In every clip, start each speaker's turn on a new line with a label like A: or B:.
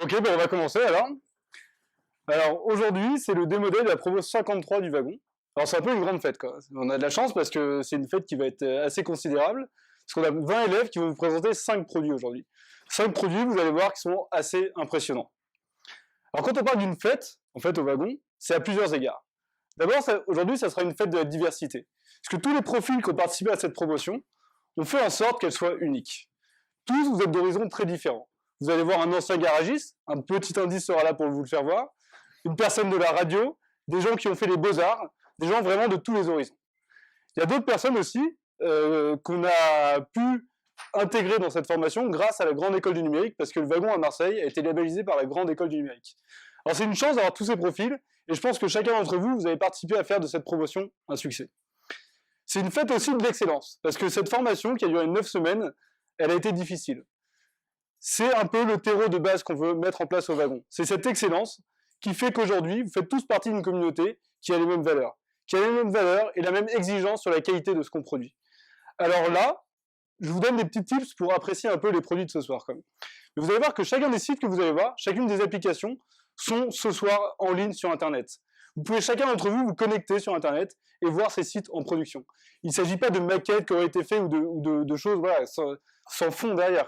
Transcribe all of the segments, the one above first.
A: Ok, ben on va commencer alors. Alors aujourd'hui, c'est le démo day de la promo 53 du wagon. Alors c'est un peu une grande fête, quoi. On a de la chance parce que c'est une fête qui va être assez considérable. Parce qu'on a 20 élèves qui vont vous présenter 5 produits aujourd'hui. 5 produits, vous allez voir, qui sont assez impressionnants. Alors quand on parle d'une fête, en fait au wagon, c'est à plusieurs égards. D'abord, aujourd'hui, ça sera une fête de la diversité. Parce que tous les profils qui ont participé à cette promotion ont fait en sorte qu'elle soit unique. Tous, vous êtes d'horizons très différents. Vous allez voir un ancien garagiste, un petit indice sera là pour vous le faire voir, une personne de la radio, des gens qui ont fait les beaux-arts, des gens vraiment de tous les horizons. Il y a d'autres personnes aussi qu'on a pu intégrer dans cette formation grâce à la Grande École du Numérique, parce que le wagon à Marseille a été labellisé par la Grande École du Numérique. Alors c'est une chance d'avoir tous ces profils, et je pense que chacun d'entre vous, vous avez participé à faire de cette promotion un succès. C'est une fête aussi de l'excellence, parce que cette formation qui a duré 9 semaines, elle a été difficile. C'est un peu le terreau de base qu'on veut mettre en place au wagon. C'est cette excellence qui fait qu'aujourd'hui, vous faites tous partie d'une communauté qui a les mêmes valeurs. Qui a les mêmes valeurs et la même exigence sur la qualité de ce qu'on produit. Alors là, je vous donne des petits tips pour apprécier un peu les produits de ce soir. Mais vous allez voir que chacun des sites que vous allez voir, chacune des applications, sont ce soir en ligne sur Internet. Vous pouvez chacun d'entre vous connecter sur Internet et voir ces sites en production. Il ne s'agit pas de maquettes qui auraient été faites ou de choses voilà, sans fond derrière.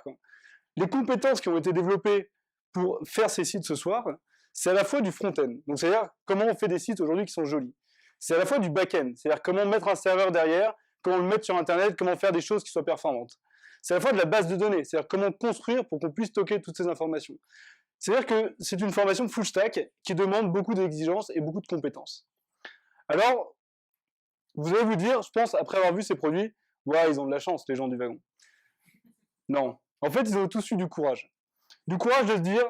A: Les compétences qui ont été développées pour faire ces sites ce soir, c'est à la fois du front-end. Donc c'est-à-dire comment on fait des sites aujourd'hui qui sont jolis. C'est à la fois du back-end, c'est-à-dire comment mettre un serveur derrière, comment le mettre sur Internet, comment faire des choses qui soient performantes. C'est à la fois de la base de données, c'est-à-dire comment construire pour qu'on puisse stocker toutes ces informations. C'est-à-dire que c'est une formation full stack qui demande beaucoup d'exigences et beaucoup de compétences. Alors, vous allez vous dire, je pense, après avoir vu ces produits, ouais, ils ont de la chance, les gens du wagon. Non. En fait, ils ont tous eu du courage. Du courage de se dire,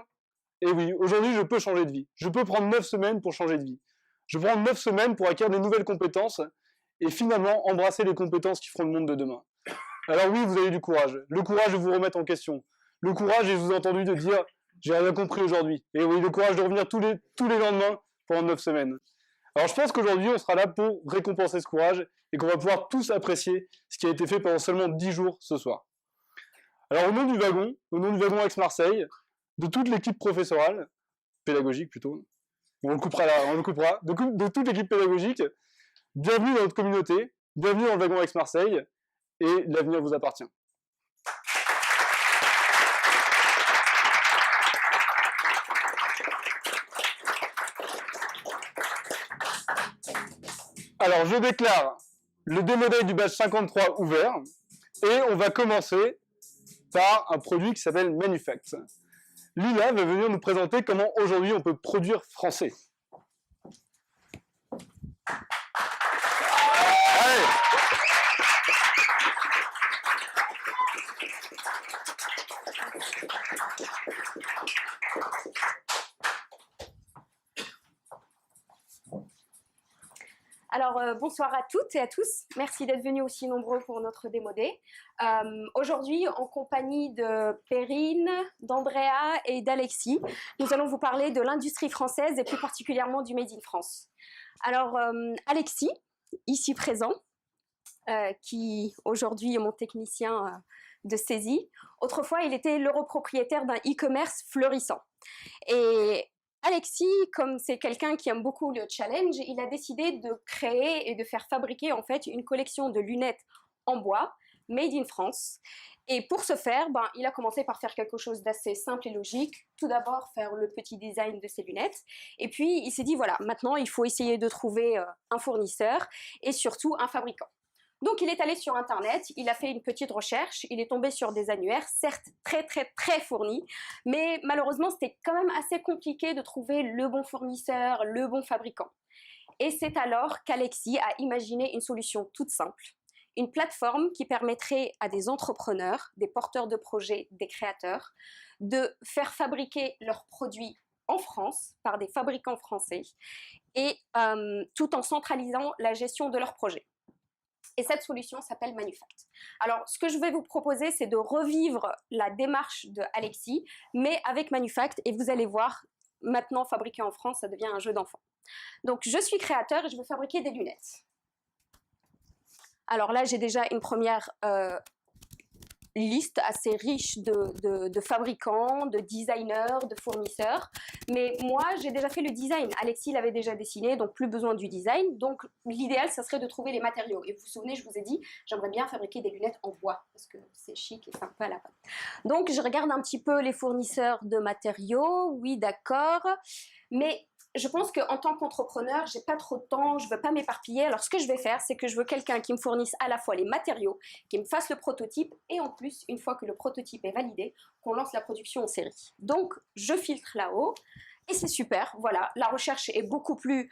A: eh oui, aujourd'hui, je peux changer de vie. Je peux prendre 9 semaines pour changer de vie. Je peux prendre 9 semaines pour acquérir des nouvelles compétences et finalement embrasser les compétences qui feront le monde de demain. Alors oui, vous avez du courage. Le courage de vous remettre en question. Le courage, je vous ai entendu de dire, j'ai rien compris aujourd'hui. Et oui, le courage de revenir tous les lendemains pendant 9 semaines. Alors je pense qu'aujourd'hui, on sera là pour récompenser ce courage et qu'on va pouvoir tous apprécier ce qui a été fait pendant seulement 10 jours ce soir. Alors au nom du wagon Aix-Marseille, de toute l'équipe professorale, pédagogique plutôt, on le coupera là, de toute l'équipe pédagogique, bienvenue dans notre communauté, bienvenue dans le wagon Aix-Marseille, et l'avenir vous appartient. Alors je déclare le démo day du badge 53 ouvert, et on va commencer par un produit qui s'appelle Manufact. Lila va venir nous présenter comment aujourd'hui on peut produire français. Allez.
B: Alors, bonsoir à toutes et à tous. Merci d'être venus aussi nombreux pour notre démo day. Aujourd'hui, en compagnie de Perrine, d'Andrea et d'Alexis, nous allons vous parler de l'industrie française et plus particulièrement du Made in France. Alors, Alexis, ici présent, qui aujourd'hui est mon technicien de saisie. Autrefois, il était l'europropriétaire d'un e-commerce fleurissant. Et Alexis, comme c'est quelqu'un qui aime beaucoup le challenge, il a décidé de créer et de faire fabriquer en fait une collection de lunettes en bois, made in France. Et pour ce faire, il a commencé par faire quelque chose d'assez simple et logique. Tout d'abord, faire le petit design de ses lunettes. Et puis, il s'est dit, voilà, maintenant, il faut essayer de trouver un fournisseur et surtout un fabricant. Donc, il est allé sur Internet, il a fait une petite recherche, il est tombé sur des annuaires, certes très fournis, mais malheureusement, c'était quand même assez compliqué de trouver le bon fournisseur, le bon fabricant. Et c'est alors qu'Alexis a imaginé une solution toute simple, une plateforme qui permettrait à des entrepreneurs, des porteurs de projets, des créateurs, de faire fabriquer leurs produits en France par des fabricants français et tout en centralisant la gestion de leurs projets. Et cette solution s'appelle Manufact. Alors, ce que je vais vous proposer, c'est de revivre la démarche de Alexis, mais avec Manufact, et vous allez voir, maintenant, fabriquer en France, ça devient un jeu d'enfant. Donc, je suis créateur et je veux fabriquer des lunettes. Alors là, j'ai déjà une première liste assez riche de fabricants, de designers, de fournisseurs. Mais moi, j'ai déjà fait le design. Alexis l'avait déjà dessiné, donc plus besoin du design. Donc l'idéal, ça serait de trouver les matériaux. Et vous vous souvenez, je vous ai dit, j'aimerais bien fabriquer des lunettes en bois, parce que c'est chic et sympa à la fin. Donc je regarde un petit peu les fournisseurs de matériaux. Oui, d'accord. Mais je pense qu'en tant qu'entrepreneur, j'ai pas trop de temps, je veux pas m'éparpiller. Alors ce que je vais faire, c'est que je veux quelqu'un qui me fournisse à la fois les matériaux, qui me fasse le prototype, et en plus, une fois que le prototype est validé, qu'on lance la production en série. Donc je filtre là-haut, et c'est super. Voilà, la recherche est beaucoup plus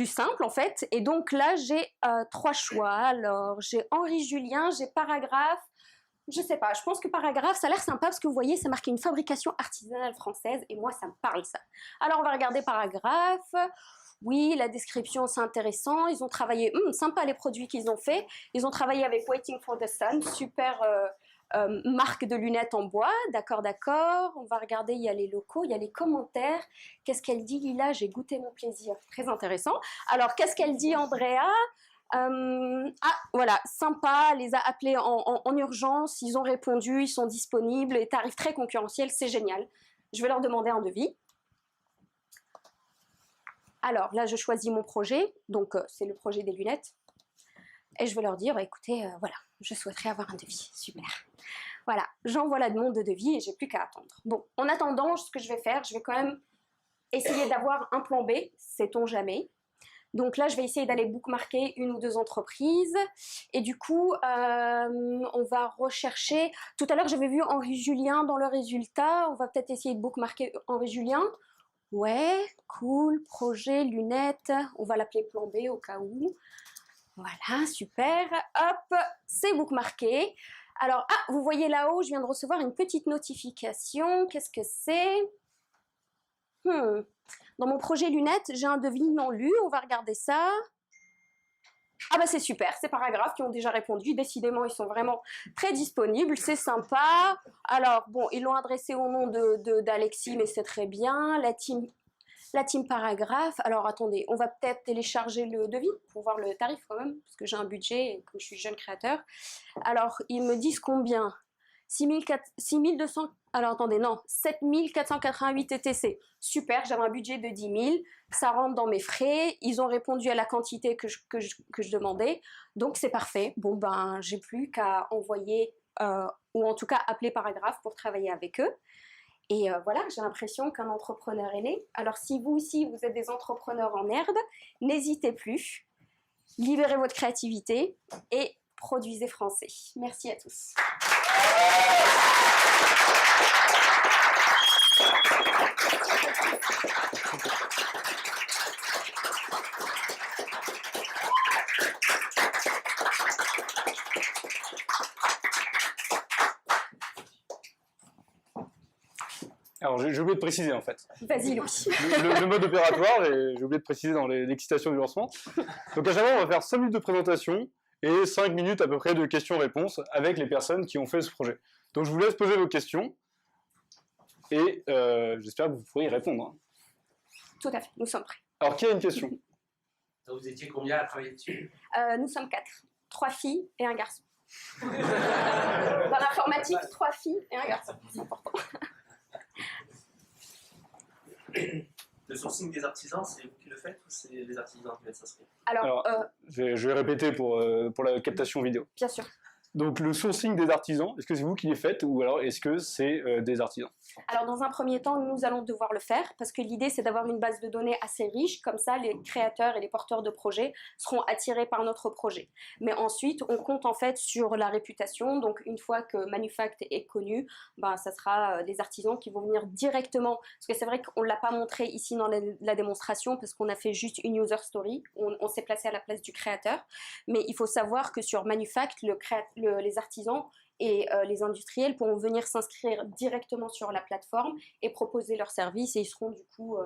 B: simple en fait. Et donc là, j'ai 3 choix. Alors j'ai Henri Julien, j'ai Paragraphe. Je sais pas, je pense que Paragraphe, ça a l'air sympa parce que vous voyez, c'est marqué une fabrication artisanale française et moi, ça me parle ça. Alors, on va regarder Paragraphe. Oui, la description, c'est intéressant. Ils ont travaillé, sympa les produits qu'ils ont fait. Ils ont travaillé avec Waiting for the Sun, super marque de lunettes en bois. D'accord, d'accord. On va regarder, il y a les locaux, il y a les commentaires. Qu'est-ce qu'elle dit, Lila? J'ai goûté mon plaisir. Très intéressant. Alors, qu'est-ce qu'elle dit, Andrea? Voilà, sympa, les a appelés en urgence, ils ont répondu, ils sont disponibles, et tarifs très concurrentiels, c'est génial. Je vais leur demander un devis. Alors là, je choisis mon projet, donc c'est le projet des lunettes, et je vais leur dire, écoutez, voilà, je souhaiterais avoir un devis, super. Voilà, j'envoie la demande de devis et j'ai plus qu'à attendre. Bon, en attendant, ce que je vais faire, je vais quand même essayer d'avoir un plan B, sait-on jamais. Donc là, je vais essayer d'aller bookmarker 1 ou 2 entreprises. Et du coup, on va rechercher... Tout à l'heure, j'avais vu Henri Julien dans le résultat. On va peut-être essayer de bookmarker Henri Julien. Ouais, cool, projet, lunettes. On va l'appeler plan B au cas où. Voilà, super. Hop, c'est bookmarké. Alors, vous voyez là-haut, je viens de recevoir une petite notification. Qu'est-ce que c'est? Dans mon projet lunettes, j'ai un devis non lu, on va regarder ça. Ah bah c'est super, c'est Paragraphe qui ont déjà répondu, décidément ils sont vraiment très disponibles, c'est sympa. Alors bon, ils l'ont adressé au nom d'Alexis, mais c'est très bien. La team Paragraphe, alors attendez, on va peut-être télécharger le devis pour voir le tarif quand même, parce que j'ai un budget et que je suis jeune créateur. Alors ils me disent combien? 6200, alors attendez, non, 7488 TTC. Super, j'avais un budget de 10 000, ça rentre dans mes frais, ils ont répondu à la quantité que je demandais, donc c'est parfait. Bon ben, j'ai plus qu'à envoyer, ou en tout cas appeler Paragraphe pour travailler avec eux. Et voilà, j'ai l'impression qu'un entrepreneur est né. Alors si vous aussi, vous êtes des entrepreneurs en herbe, n'hésitez plus, libérez votre créativité et produisez français. Merci à tous.
A: Alors, j'ai oublié de préciser, en fait.
B: Vas-y, Louis.
A: Le mode opératoire, j'ai oublié de préciser dans l'excitation du lancement. Donc, à chaque fois, on va faire 5 minutes de présentation et 5 minutes à peu près de questions-réponses avec les personnes qui ont fait ce projet. Donc, je vous laisse poser vos questions et j'espère que vous pourrez y répondre. Hein.
B: Tout à fait, nous sommes prêts.
A: Alors, qui a une question?
C: Donc, vous étiez combien à travailler dessus?
B: Nous sommes 4. 3 filles et un garçon. Dans l'informatique, 3 filles et un garçon. C'est important.
C: Le sourcing des artisans, c'est vous qui le faites ou c'est les artisans qui mettent ça?
A: Alors je vais répéter pour la captation vidéo.
B: Bien sûr.
A: Donc le sourcing des artisans, est-ce que c'est vous qui les faites ou alors est-ce que c'est des artisans?
B: Alors dans un premier temps, nous allons devoir le faire parce que l'idée c'est d'avoir une base de données assez riche, comme ça les créateurs et les porteurs de projets seront attirés par notre projet. Mais ensuite, on compte en fait sur la réputation, donc une fois que Manufact est connu, ben, ça sera des artisans qui vont venir directement, parce que c'est vrai qu'on ne l'a pas montré ici dans la démonstration parce qu'on a fait juste une user story, on s'est placé à la place du créateur, mais il faut savoir que sur Manufact, les artisans et les industriels pourront venir s'inscrire directement sur la plateforme et proposer leurs services et ils seront du coup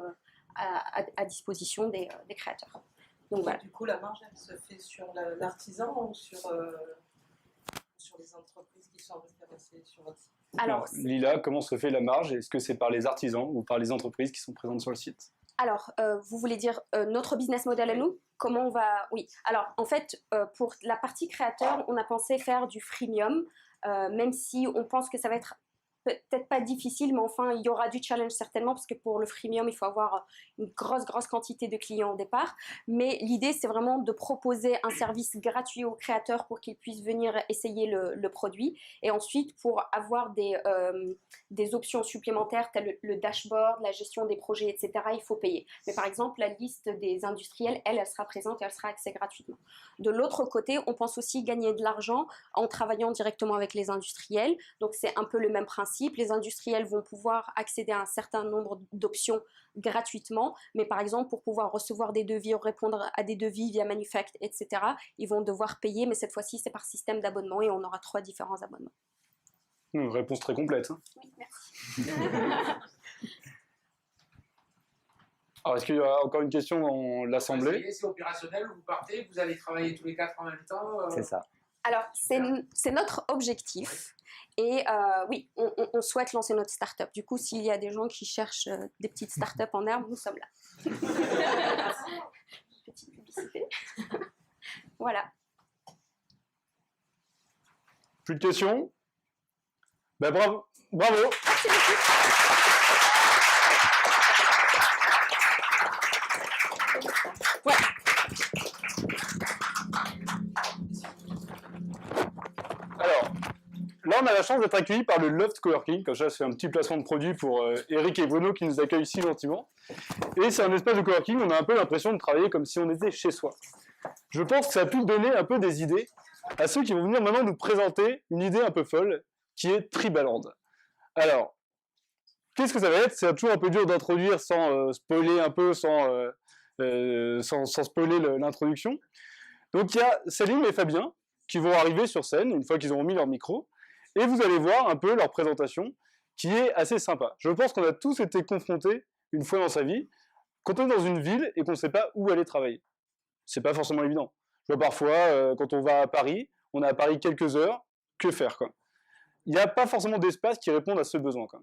B: à disposition des créateurs. Donc, voilà.
D: Du coup, la marge, elle se fait sur l'artisan ou sur les entreprises qui sont référencées sur votre site?
A: Alors, Lila, comment se fait la marge? Est-ce que c'est par les artisans ou par les entreprises qui sont présentes sur le site?
B: Alors, vous voulez dire notre business model à nous? Comment on va... Oui, alors en fait, pour la partie créateur, on a pensé faire du freemium, même si on pense que ça va être peut-être pas difficile, mais enfin, il y aura du challenge certainement, parce que pour le freemium, il faut avoir une grosse quantité de clients au départ. Mais l'idée, c'est vraiment de proposer un service gratuit aux créateurs pour qu'ils puissent venir essayer le produit. Et ensuite, pour avoir des options supplémentaires, telles le dashboard, la gestion des projets, etc., il faut payer. Mais par exemple, la liste des industriels, elle sera présente et elle sera accessible gratuitement. De l'autre côté, on pense aussi gagner de l'argent en travaillant directement avec les industriels. Donc, c'est un peu le même principe. Les industriels vont pouvoir accéder à un certain nombre d'options gratuitement, mais par exemple, pour pouvoir recevoir des devis ou répondre à des devis via Manufact, etc., ils vont devoir payer, mais cette fois-ci, c'est par système d'abonnement et on aura 3 différents abonnements.
A: Une réponse très complète. Hein.
B: Oui, merci.
A: Alors, est-ce qu'il y a encore une question dans l'Assemblée?
E: C'est opérationnel, vous partez, vous allez travailler tous les 4 en même temps
F: C'est ça.
B: Alors, c'est notre objectif. Et oui, on souhaite lancer notre start-up. Du coup, s'il y a des gens qui cherchent des petites start-up en herbe, nous sommes là. Petite publicité. Voilà.
A: Plus de questions? Ben, bravo. Bravo.
B: Merci beaucoup. Ouais.
A: Alors, là, on a la chance d'être accueillis par le Loft Coworking. Comme ça, c'est un petit placement de produit pour Eric et Bruno qui nous accueillent si gentiment. Et c'est un espace de coworking, on a un peu l'impression de travailler comme si on était chez soi. Je pense que ça a pu donner un peu des idées à ceux qui vont venir maintenant nous présenter une idée un peu folle, qui est Tribaland. Alors, qu'est-ce que ça va être? C'est toujours un peu dur d'introduire sans spoiler un peu, sans spoiler l'introduction. Donc il y a Salim et Fabien qui vont arriver sur scène une fois qu'ils auront mis leur micro, et vous allez voir un peu leur présentation qui est assez sympa. Je pense qu'on a tous été confrontés une fois dans sa vie, quand on est dans une ville et qu'on ne sait pas où aller travailler. C'est pas forcément évident. Je vois parfois, quand on va à Paris, on est à Paris quelques heures, que faire quoi? Il n'y a pas forcément d'espace qui réponde à ce besoin quoi.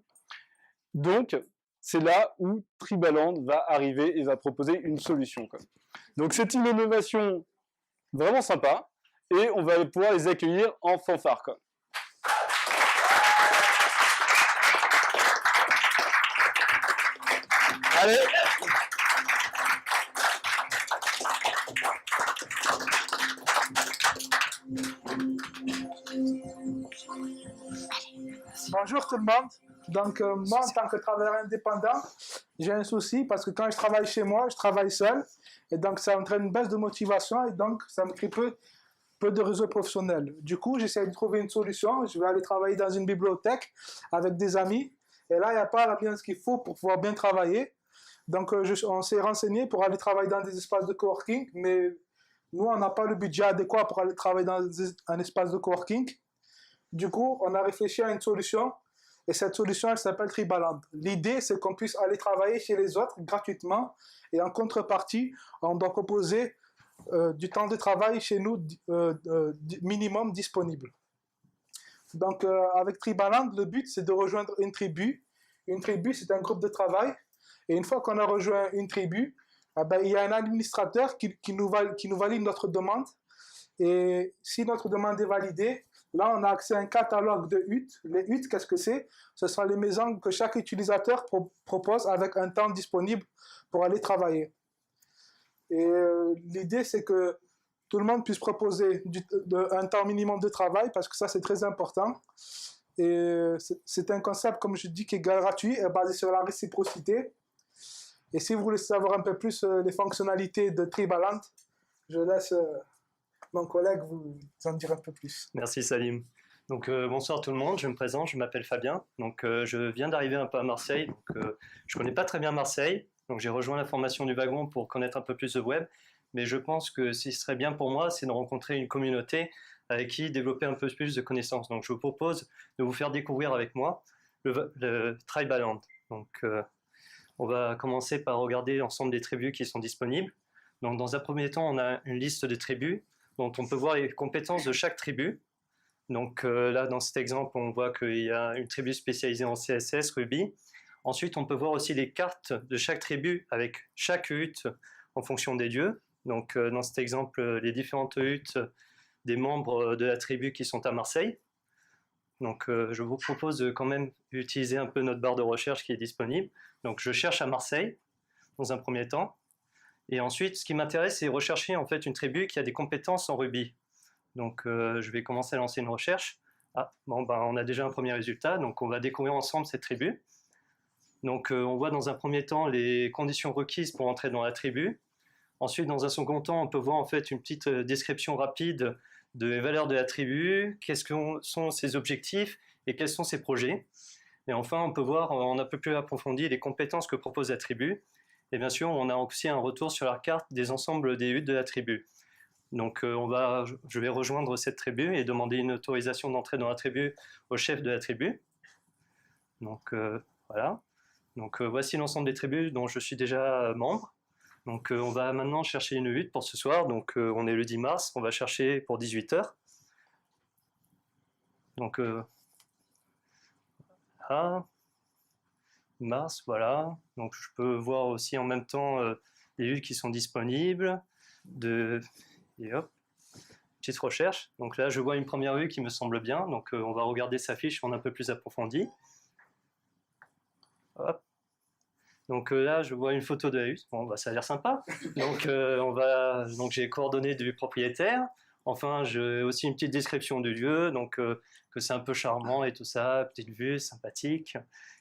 A: Donc, c'est là où Tribaland va arriver et va proposer une solution quoi. Donc c'est une innovation vraiment sympa, et on va pouvoir les accueillir en fanfare quoi. Allez.
G: Bonjour tout le monde. Donc moi, en tant que travailleur indépendant, j'ai un souci parce que quand je travaille chez moi, je travaille seul. Et donc ça entraîne une baisse de motivation et donc ça me crée peu de réseau professionnel. Du coup, j'essaie de trouver une solution. Je vais aller travailler dans une bibliothèque avec des amis. Et là, il n'y a pas l'ambiance qu'il faut pour pouvoir bien travailler. Donc on s'est renseigné pour aller travailler dans des espaces de coworking. Mais nous, on n'a pas le budget adéquat pour aller travailler dans un espace de coworking. Du coup, on a réfléchi à une solution. Et cette solution, elle s'appelle Tribaland. L'idée, c'est qu'on puisse aller travailler chez les autres gratuitement. Et en contrepartie, on doit proposer du temps de travail chez nous minimum disponible. Donc, avec Tribaland, le but, c'est de rejoindre une tribu. Une tribu, c'est un groupe de travail. Et une fois qu'on a rejoint une tribu, il y a un administrateur qui nous valide notre demande. Et si notre demande est validée, là, on a accès à un catalogue de huttes. Les huttes, qu'est-ce que c'est? Ce sont les maisons que chaque utilisateur propose avec un temps disponible pour aller travailler. Et l'idée, c'est que tout le monde puisse proposer un temps minimum de travail, parce que ça, c'est très important. Et c'est un concept, comme je dis, qui est gratuit et basé sur la réciprocité. Et si vous voulez savoir un peu plus les fonctionnalités de Tribaland, je laisse mon collègue vous en dire un peu plus.
F: Merci Salim. Donc bonsoir tout le monde, je me présente, je m'appelle Fabien. Donc je viens d'arriver un peu à Marseille, donc je connais pas très bien Marseille. Donc j'ai rejoint la formation du wagon pour connaître un peu plus de web, mais je pense que ce qui serait bien pour moi, c'est de rencontrer une communauté avec qui développer un peu plus de connaissances. Donc je vous propose de vous faire découvrir avec moi le Tribaland. Donc on va commencer par regarder l'ensemble des tribus qui sont disponibles. Donc dans un premier temps, on a une liste de tribus dont on peut voir les compétences de chaque tribu. Donc là, dans cet exemple, on voit qu'il y a une tribu spécialisée en CSS, Ruby. Ensuite, on peut voir aussi les cartes de chaque tribu avec chaque hutte en fonction des dieux. Donc, dans cet exemple, les différentes huttes des membres de la tribu qui sont à Marseille. Donc, je vous propose de quand même utiliser un peu notre barre de recherche qui est disponible. Donc, je cherche à Marseille dans un premier temps. Et ensuite, ce qui m'intéresse, c'est rechercher en fait une tribu qui a des compétences en rugby. Donc, je vais commencer à lancer une recherche. Ah, bon, ben, on a déjà un premier résultat. Donc, on va découvrir ensemble cette tribu. Donc, on voit dans un premier temps les conditions requises pour entrer dans la tribu. Ensuite, dans un second temps, on peut voir en fait une petite description rapide des valeurs de la tribu, quels sont ses objectifs et quels sont ses projets. Et enfin, on peut voir en un peu plus approfondi les compétences que propose la tribu. Et bien sûr, on a aussi un retour sur la carte des ensembles des huttes de la tribu. Donc, je vais rejoindre cette tribu et demander une autorisation d'entrée dans la tribu au chef de la tribu. Donc, voilà. Donc, voici l'ensemble des tribus dont je suis déjà membre. Donc, on va maintenant chercher une hutte pour ce soir. Donc, on est le 10 mars. On va chercher pour 18h. Donc, mars, voilà. Donc, je peux voir aussi en même temps les huttes qui sont disponibles. Et hop, petite recherche. Donc là, je vois une première hutte qui me semble bien. Donc, on va regarder sa fiche en un peu plus approfondie. Hop. Donc là, je vois une photo de la hutte. Bon, bah, ça a l'air sympa. Donc, donc j'ai les coordonnées du propriétaire. Enfin, j'ai aussi une petite description du lieu, donc que c'est un peu charmant et tout ça, petite vue, sympathique.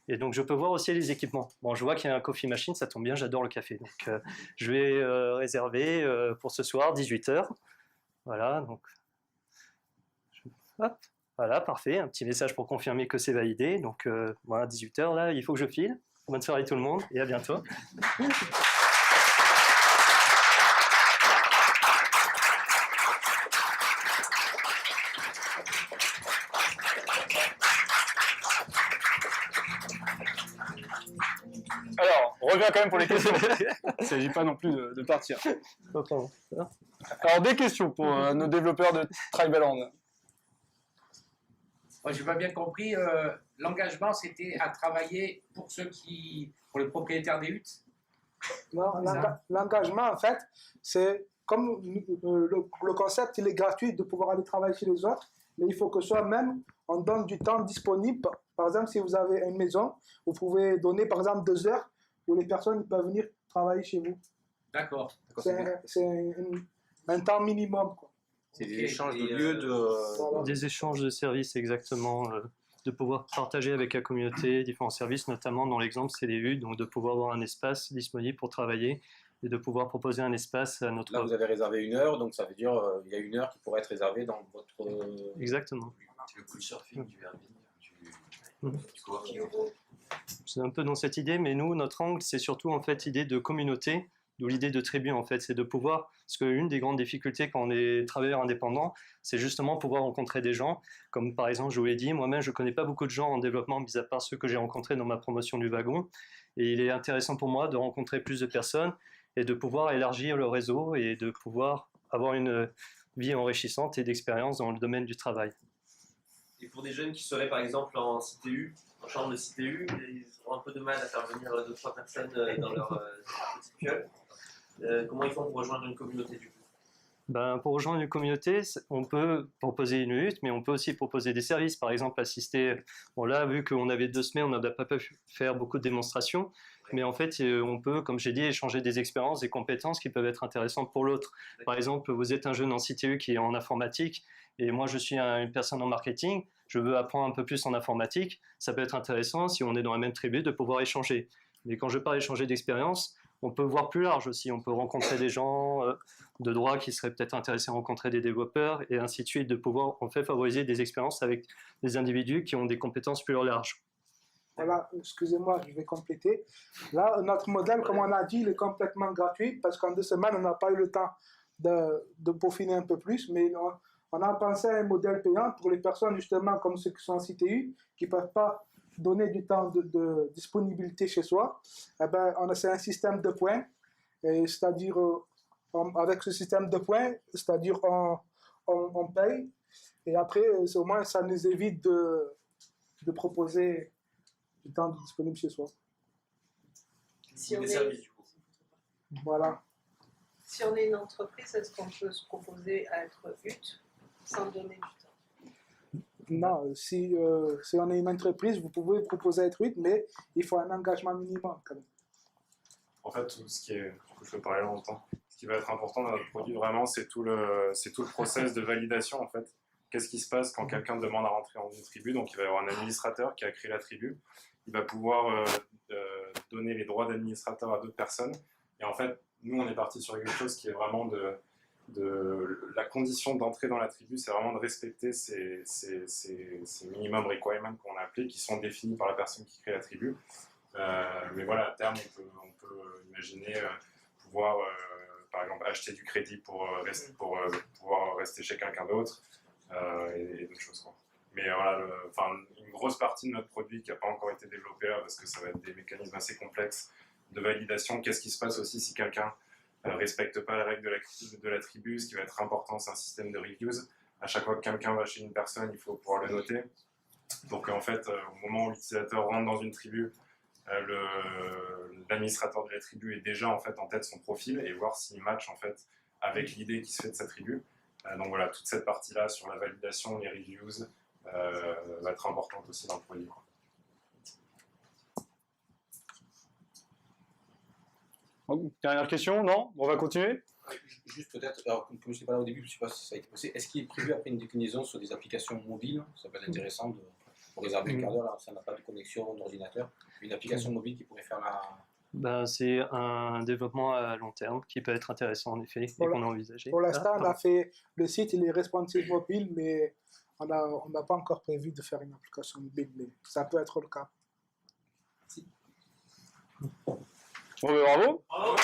F: Et donc, je peux voir aussi les équipements. Bon, je vois qu'il y a un coffee machine, ça tombe bien, j'adore le café. Donc, je vais réserver pour ce soir, 18h. Voilà, donc... Hop, voilà, parfait. Un petit message pour confirmer que c'est validé. Donc, voilà, 18h, là, il faut que je file. Bonne soirée tout le monde et à bientôt.
A: Alors, on revient quand même pour les questions. Il ne s'agit pas non plus de partir. Alors, des questions pour nos développeurs de Tribaland.
E: Moi, je n'ai pas bien compris. L'engagement, c'était à travailler pour pour les propriétaires des huttes.
G: Non, l'engagement, en fait, c'est comme le concept, il est gratuit de pouvoir aller travailler chez les autres, mais il faut que soi-même, on donne du temps disponible. Par exemple, si vous avez une maison, vous pouvez donner, par exemple, 2 heures où les personnes peuvent venir travailler chez vous.
E: D'accord.
G: C'est un temps minimum, quoi.
H: C'est des échanges de lieux,
F: Des échanges de services, exactement. De pouvoir partager avec la communauté différents services, notamment dans l'exemple, c'est les huttes, donc de pouvoir avoir un espace disponible pour travailler et de pouvoir proposer un espace à notre...
H: Là, vous avez réservé 1 heure, donc ça veut dire il y a 1 heure qui pourrait être réservée dans votre...
F: Exactement.
C: C'est le couchsurfing du Airbnb, du coworking.
F: C'est un peu dans cette idée, mais nous, notre angle, c'est surtout en fait l'idée de communauté, d'où l'idée de tribu en fait, c'est de pouvoir, parce qu'une des grandes difficultés quand on est travailleur indépendant, c'est justement pouvoir rencontrer des gens, comme par exemple je vous l'ai dit, moi-même je ne connais pas beaucoup de gens en développement, mis à part ceux que j'ai rencontrés dans ma promotion du wagon, et il est intéressant pour moi de rencontrer plus de personnes et de pouvoir élargir le réseau et de pouvoir avoir une vie enrichissante et d'expérience dans le domaine du travail.
C: Et pour des jeunes qui seraient par exemple en CTU, en chambre de CTU, ils ont un peu de mal à faire venir 2-3 personnes dans leur petite piole. Comment ils font pour rejoindre une communauté du coup?
F: Ben, pour rejoindre une communauté, on peut proposer une hutte, mais on peut aussi proposer des services, par exemple assister. Bon là, vu qu'on avait 2 semaines, on n'a pas pu faire beaucoup de démonstrations, mais en fait, on peut, comme j'ai dit, échanger des expériences, des compétences qui peuvent être intéressantes pour l'autre. Par exemple, vous êtes un jeune en CTU qui est en informatique, et moi je suis une personne en marketing, je veux apprendre un peu plus en informatique, ça peut être intéressant, si on est dans la même tribu, de pouvoir échanger. Mais quand je parle d'échanger d'expérience, on peut voir plus large aussi, on peut rencontrer des gens de droit qui seraient peut-être intéressés à rencontrer des développeurs et ainsi de suite, de pouvoir en fait favoriser des expériences avec des individus qui ont des compétences plus larges.
G: Voilà, excusez-moi, je vais compléter. Là, notre modèle, comme on a dit, il est complètement gratuit parce qu'en 2 semaines, on n'a pas eu le temps de peaufiner un peu plus, mais on a pensé à un modèle payant pour les personnes justement comme ceux qui sont en CTU, qui ne peuvent pas donner du temps de disponibilité chez soi. Eh ben, c'est un système de points, c'est-à-dire avec ce système de points, c'est-à-dire on paye, et après, au moins, ça nous évite de proposer du temps disponible chez soi.
D: Si on
C: des
D: est,
C: services, du coup.
G: Voilà.
D: si on est une entreprise, est-ce qu'on peut se proposer à être UT sans donner du temps?
G: Non, si on est une entreprise, vous pouvez proposer à être 8, mais il faut un engagement minimum quand même.
I: En fait, tout ce qui est, du coup, je peux parler longtemps. Ce qui va être important dans notre produit, vraiment, c'est tout le process de validation, en fait. Qu'est-ce qui se passe quand quelqu'un demande à rentrer en une tribu? Donc, il va y avoir un administrateur qui a créé la tribu. Il va pouvoir donner les droits d'administrateur à d'autres personnes. Et en fait, nous, on est parti sur quelque chose qui est vraiment la condition d'entrée dans la tribu, c'est vraiment de respecter ces minimum requirements qu'on a appelés, qui sont définis par la personne qui crée la tribu. Mais voilà, à terme, on peut imaginer pouvoir, par exemple, acheter du crédit pour pouvoir rester chez quelqu'un d'autre et d'autres choses, quoi. Mais voilà, une grosse partie de notre produit qui n'a pas encore été développée là, parce que ça va être des mécanismes assez complexes de validation. Qu'est-ce qui se passe aussi si quelqu'un respecte pas les règles de la tribu? Ce qui va être important, c'est un système de reviews. À chaque fois que quelqu'un va chez une personne, il faut pouvoir le noter. Donc en fait, au moment où l'utilisateur rentre dans une tribu, l'administrateur de la tribu est déjà en fait en tête son profil et voir s'il match en fait avec l'idée qui se fait de sa tribu. Donc voilà, toute cette partie-là sur la validation, les reviews, va être importante aussi dans le produit.
A: Dernière question, non? On va continuer?
H: Juste peut-être, alors comme je n'étais pas là au début, je ne sais pas si ça a été posé, est-ce qu'il est prévu après une déclinaison sur des applications mobiles? Ça peut être intéressant pour réserver un quart d'heure, ça n'a pas de connexion d'ordinateur, une application mobile qui pourrait faire la...
F: Ben, c'est un développement à long terme qui peut être intéressant en effet et qu'on a envisagé.
G: Pour l'instant, on a fait le site, il est responsive mobile, mais on n'a pas encore prévu de faire une application mobile, mais ça peut être le cas.
A: Bon, ben, bravo.
C: Bravo.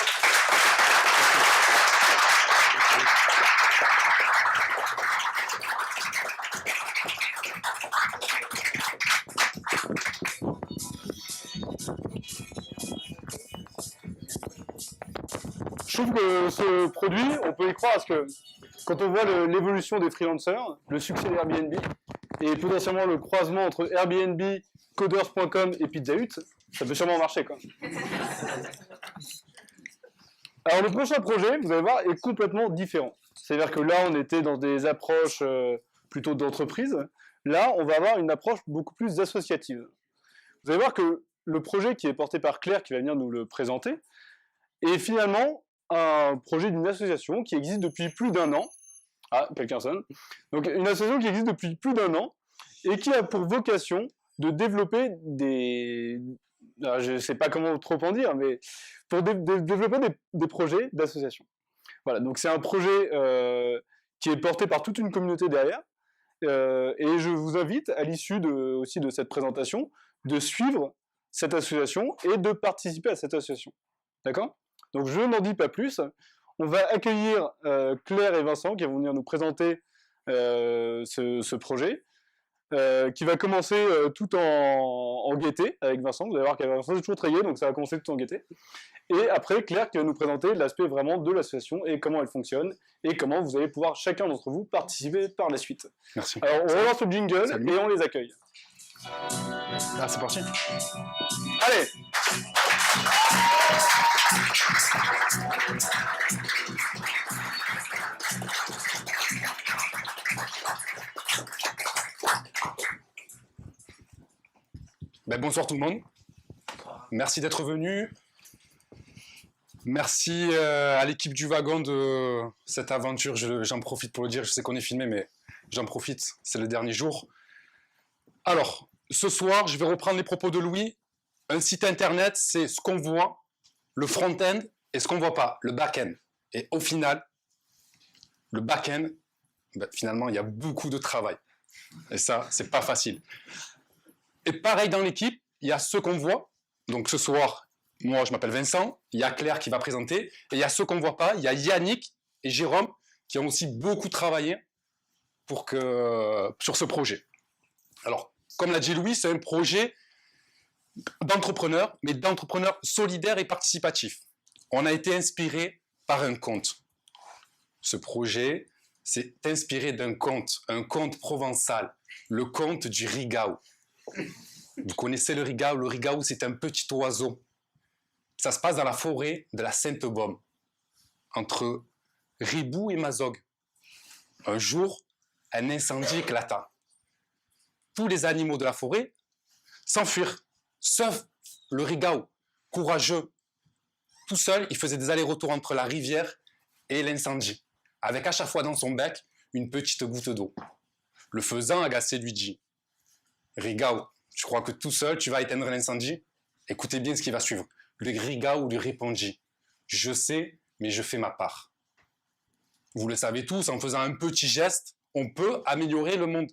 A: Je trouve que ce produit, on peut y croire parce que quand on voit l'évolution des freelancers, le succès d'Airbnb et potentiellement le croisement entre Airbnb, Coders.com et Pizza Hut, ça peut sûrement marcher, quoi. Alors le prochain projet, vous allez voir, est complètement différent. C'est-à-dire que là, on était dans des approches plutôt d'entreprise. Là, on va avoir une approche beaucoup plus associative. Vous allez voir que le projet qui est porté par Claire, qui va venir nous le présenter, est finalement un projet d'une association qui existe depuis plus d'1 an. Ah, quelqu'un sonne. Donc une association qui existe depuis plus d'1 an et qui a pour vocation de développer des... Alors, je ne sais pas comment trop en dire, mais pour développer des projets d'association. Voilà, donc c'est un projet qui est porté par toute une communauté derrière. Et je vous invite, à l'issue aussi de cette présentation, de suivre cette association et de participer à cette association. D'accord? Donc je n'en dis pas plus. On va accueillir Claire et Vincent qui vont venir nous présenter ce projet, qui va commencer tout en gaieté avec Vincent. Vous allez voir qu'avec Vincent c'est toujours très gai, donc ça va commencer tout en gaieté. Et après Claire qui va nous présenter l'aspect vraiment de l'association et comment elle fonctionne et comment vous allez pouvoir chacun d'entre vous participer par la suite.
J: Merci.
A: Alors on relance le jingle.
J: Salut.
A: Et on les accueille.
J: Ah, c'est parti.
A: Allez!
J: Ben, bonsoir tout le monde. Merci d'être venu. Merci à l'équipe du wagon de cette aventure. J'en profite pour le dire, je sais qu'on est filmé, mais j'en profite, c'est le dernier jour. Alors, ce soir, je vais reprendre les propos de Louis. Un site internet, c'est ce qu'on voit, le front-end, et ce qu'on ne voit pas, le back-end. Et au final, le back-end, ben, finalement, il y a beaucoup de travail. Et ça, c'est pas facile. Et pareil dans l'équipe, il y a ceux qu'on voit. Donc ce soir, moi, je m'appelle Vincent. Il y a Claire qui va présenter. Et il y a ceux qu'on ne voit pas. Il y a Yannick et Jérôme qui ont aussi beaucoup travaillé sur ce projet. Alors, comme l'a dit Louis, c'est un projet d'entrepreneurs, mais d'entrepreneurs solidaires et participatifs. On a été inspiré par un conte. Ce projet s'est inspiré d'un conte, un conte provençal, le conte du Rigao. Vous connaissez le Rigao? Le Rigao, c'est un petit oiseau Ça se passe dans la forêt de la Sainte-Baume, entre Ribou et Mazog. Un jour, un incendie éclata. Tous les animaux de la forêt s'enfuirent, sauf le Rigao, courageux. Tout seul, il faisait des allers-retours entre la rivière et l'incendie, avec à chaque fois dans son bec une petite goutte d'eau. Le faisant, agacé, lui dit « Rigao, tu crois que tout seul, tu vas éteindre l'incendie ? Écoutez bien ce qui va suivre. » Le Rigao lui répondit « Je sais, mais je fais ma part. » Vous le savez tous, en faisant un petit geste, on peut améliorer le monde.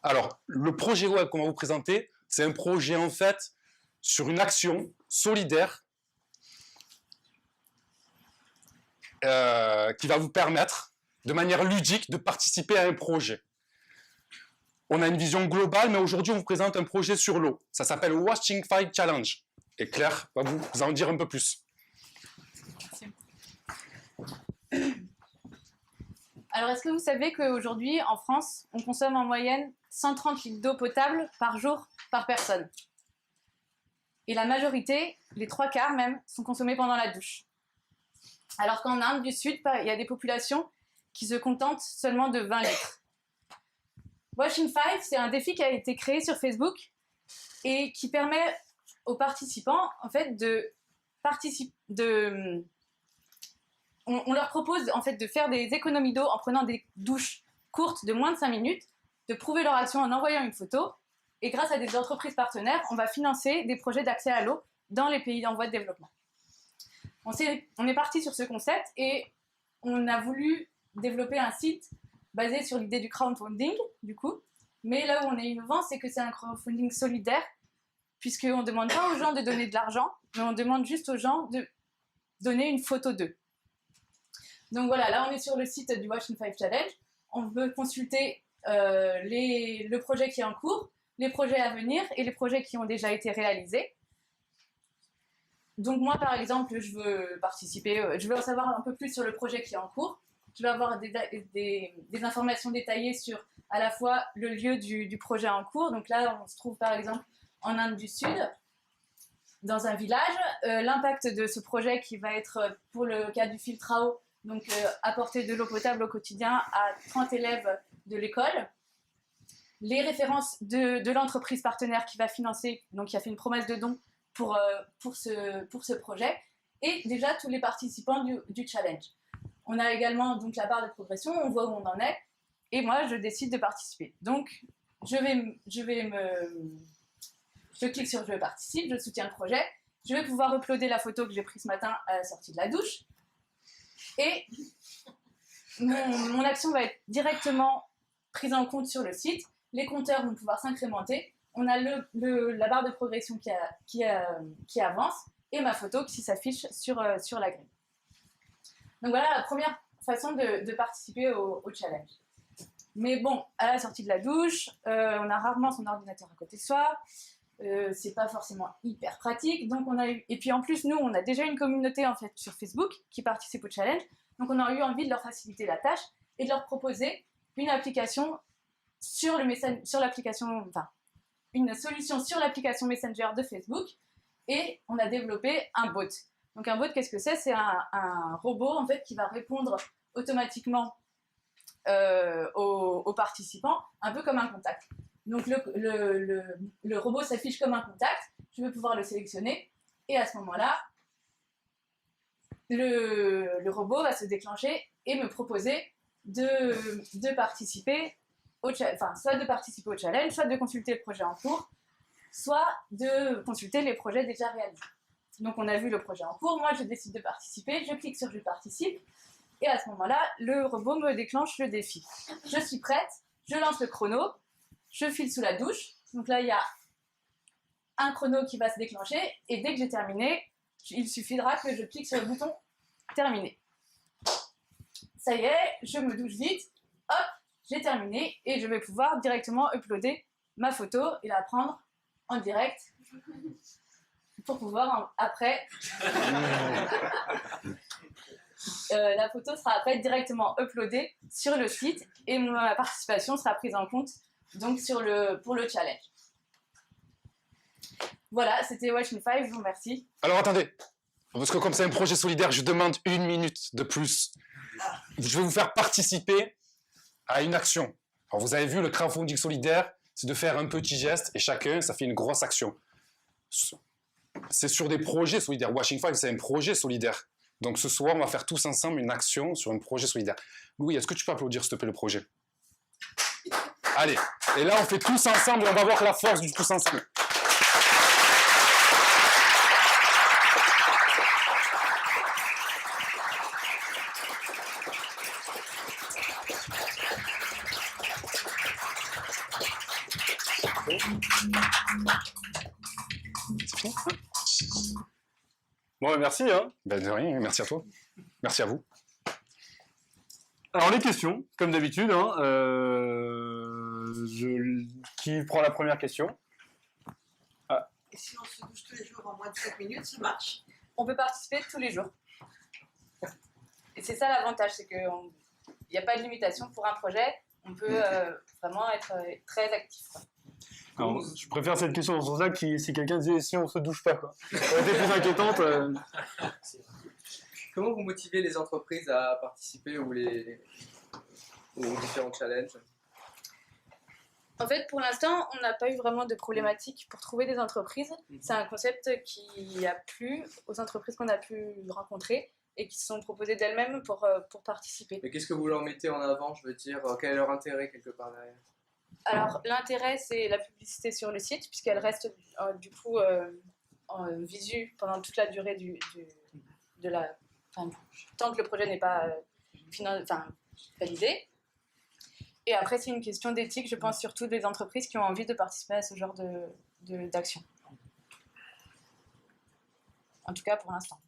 J: Alors, le projet web qu'on va vous présenter, c'est un projet en fait sur une action solidaire qui va vous permettre, de manière ludique, de participer à un projet. On a une vision globale, mais aujourd'hui, on vous présente un projet sur l'eau. Ça s'appelle Washing Fight Challenge. Et Claire va vous en dire un peu plus.
K: Alors, est-ce que vous savez qu'aujourd'hui, en France, on consomme en moyenne 130 litres d'eau potable par jour par personne? Et la majorité, les 3/4 même, sont consommés pendant la douche. Alors qu'en Inde du Sud, il y a des populations qui se contentent seulement de 20 litres. Washing 5, c'est un défi qui a été créé sur Facebook et qui permet aux participants, en fait, on leur propose en fait de faire des économies d'eau en prenant des douches courtes de moins de 5 minutes, de prouver leur action en envoyant une photo, et grâce à des entreprises partenaires, on va financer des projets d'accès à l'eau dans les pays en voie de développement. On est parti sur ce concept et on a voulu développer un site basé sur l'idée du crowdfunding, du coup, mais là où on est innovant, c'est que c'est un crowdfunding solidaire, puisqu'on ne demande pas aux gens de donner de l'argent, mais on demande juste aux gens de donner une photo d'eux. Donc voilà, là on est sur le site du Washing 5 Challenge. On peut consulter le projet qui est en cours, les projets à venir et les projets qui ont déjà été réalisés. Donc moi par exemple, je veux participer, je veux en savoir un peu plus sur le projet qui est en cours. Je vais avoir des informations détaillées sur à la fois le lieu du projet en cours. Donc là, on se trouve par exemple en Inde du Sud, dans un village. L'impact de ce projet qui va être, pour le cas du filtre à eau, donc apporter de l'eau potable au quotidien à 30 élèves de l'école. Les références de l'entreprise partenaire qui va financer, donc qui a fait une promesse de don pour ce projet, et déjà tous les participants du challenge. On a également donc la barre de progression, on voit où on en est, et moi je décide de participer. Donc je clique sur je participe, je soutiens le projet, je vais pouvoir uploader la photo que j'ai prise ce matin à la sortie de la douche, et mon action va être directement prise en compte sur le site, les compteurs vont pouvoir s'incrémenter, on a la barre de progression qui avance, et ma photo qui s'affiche sur la grille. Donc voilà la première façon de participer au challenge. Mais bon, à la sortie de la douche, on a rarement son ordinateur à côté de soi, c'est pas forcément hyper pratique, donc et puis en plus nous on a déjà une communauté en fait sur Facebook qui participe au challenge, donc on a eu envie de leur faciliter la tâche et de leur proposer une application une solution sur l'application Messenger de Facebook, et on a développé un bot. Donc un bot, qu'est-ce que c'est? C'est un robot en fait qui va répondre automatiquement aux participants, un peu comme un contact. Donc le robot s'affiche comme un contact, je vais pouvoir le sélectionner, et à ce moment-là, le robot va se déclencher et me proposer de participer soit de participer au challenge, soit de consulter le projet en cours, soit de consulter les projets déjà réalisés. Donc on a vu le projet en cours, moi je décide de participer, je clique sur je participe, et à ce moment-là, le robot me déclenche le défi. Je suis prête, je lance le chrono, je file sous la douche, donc là il y a un chrono qui va se déclencher, et dès que j'ai terminé, il suffira que je clique sur le bouton terminer. Ça y est, je me douche vite, hop, j'ai terminé, et je vais pouvoir directement uploader ma photo et la prendre en direct pour pouvoir après la photo sera après directement uploadée sur le site, et ma participation sera prise en compte donc pour le challenge. Voilà, c'était Washing 5, je vous remercie.
J: Alors attendez, Parce que comme c'est un projet solidaire, je demande 1 minute de plus. Je vais vous faire participer à une action. Alors vous avez vu, le crowdfunding solidaire, c'est de faire un petit geste et chacun, ça fait une grosse action. C'est sur des projets solidaires. Washing 5, c'est un projet solidaire. Donc ce soir, on va faire tous ensemble une action sur un projet solidaire. Louis, est-ce que tu peux applaudir, s'il te plaît, le projet? Allez, et là, on fait tous ensemble et on va voir la force du tous ensemble. C'est fini?
A: Bon, merci. Hein.
J: Ben de rien, merci à toi. Merci à vous.
A: Alors, les questions, comme d'habitude. Hein, Qui prend la première question?
D: Et si on se douche tous les jours en moins de 5 minutes, ça marche?
K: On peut participer tous les jours. Et c'est ça l'avantage, c'est qu'il n'y a pas de limitation pour un projet. On peut vraiment être très actif.
A: Alors, je préfère cette question dans ce sens-là si quelqu'un disait si on se douche pas. Quoi. Ça aurait été plus inquiétante.
L: Comment vous motivez les entreprises à participer aux différents challenges?
K: En fait, pour l'instant, on n'a pas eu vraiment de problématique pour trouver des entreprises. C'est un concept qui a plu aux entreprises qu'on a pu rencontrer et qui se sont proposées d'elles-mêmes pour participer.
L: Mais qu'est-ce que vous leur mettez en avant? Je veux dire, quel est leur intérêt quelque part derrière?
K: Alors, l'intérêt, c'est la publicité sur le site, puisqu'elle reste du coup en visu pendant toute la durée tant que le projet n'est pas validé. Et après, c'est une question d'éthique, je pense, surtout des entreprises qui ont envie de participer à ce genre d'action. En tout cas, pour l'instant.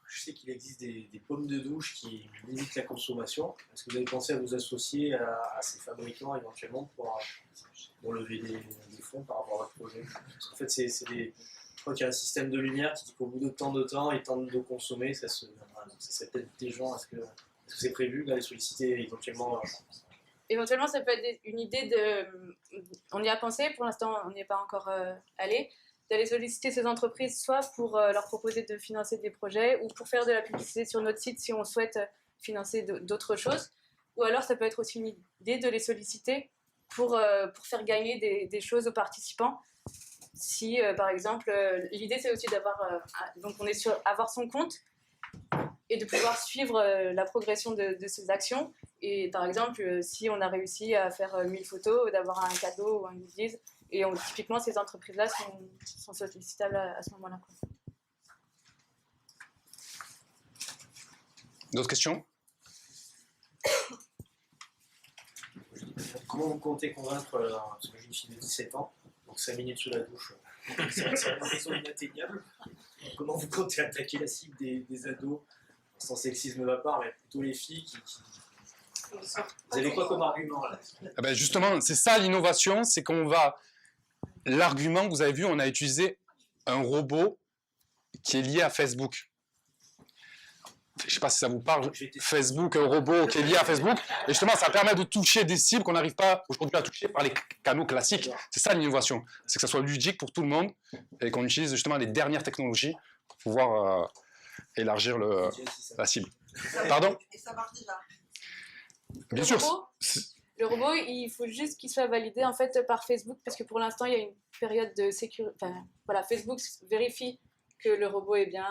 M: Je sais qu'il existe des pommes de douche qui limitent la consommation. Est-ce que vous avez pensé à vous associer à ces fabricants éventuellement pour lever des fonds par rapport à votre projet? Parce qu'en fait, je crois qu'il y a un système de lumière qui dit qu'au bout de tant de temps et tant de consommer, ça serait peut-être des gens. Est-ce que c'est prévu d'aller solliciter éventuellement
K: Éventuellement, ça peut être une idée on y a pensé, pour l'instant, on n'y est pas encore allé, d'aller solliciter ces entreprises, soit pour leur proposer de financer des projets, ou pour faire de la publicité sur notre site si on souhaite financer d'autres choses. Ou alors, ça peut être aussi une idée de les solliciter pour faire gagner des choses aux participants. Si, par exemple, l'idée, c'est aussi avoir son compte et de pouvoir suivre la progression de ses actions. Et par exemple, si on a réussi à faire 1000 photos, d'avoir un cadeau ou un goodies, et typiquement, ces entreprises-là sont sollicitables à ce moment-là.
J: D'autres questions?
M: Comment vous comptez convaincre, parce que j'ai une fille de 17 ans, donc 5 minutes sous la douche, c'est une raison inatteignable. Comment vous comptez attaquer la cible des ados, sans sexisme de ma part, mais plutôt les filles qui... Vous avez quoi comme argument là?
J: Ah ben justement, c'est ça l'innovation, c'est qu'on va... L'argument, vous avez vu, on a utilisé un robot qui est lié à Facebook. Je ne sais pas si ça vous parle, Facebook, un robot qui est lié à Facebook. Et justement, ça permet de toucher des cibles qu'on n'arrive pas aujourd'hui à toucher par les canaux classiques. C'est ça l'innovation, c'est que ça soit ludique pour tout le monde et qu'on utilise justement les dernières technologies pour pouvoir élargir la cible. Pardon?
D: Et ça marche déjà.
J: Bien sûr.
K: Le robot, il faut juste qu'il soit validé en fait par Facebook, parce que pour l'instant, il y a une période de sécurité. Enfin, voilà, Facebook vérifie que le robot est bien.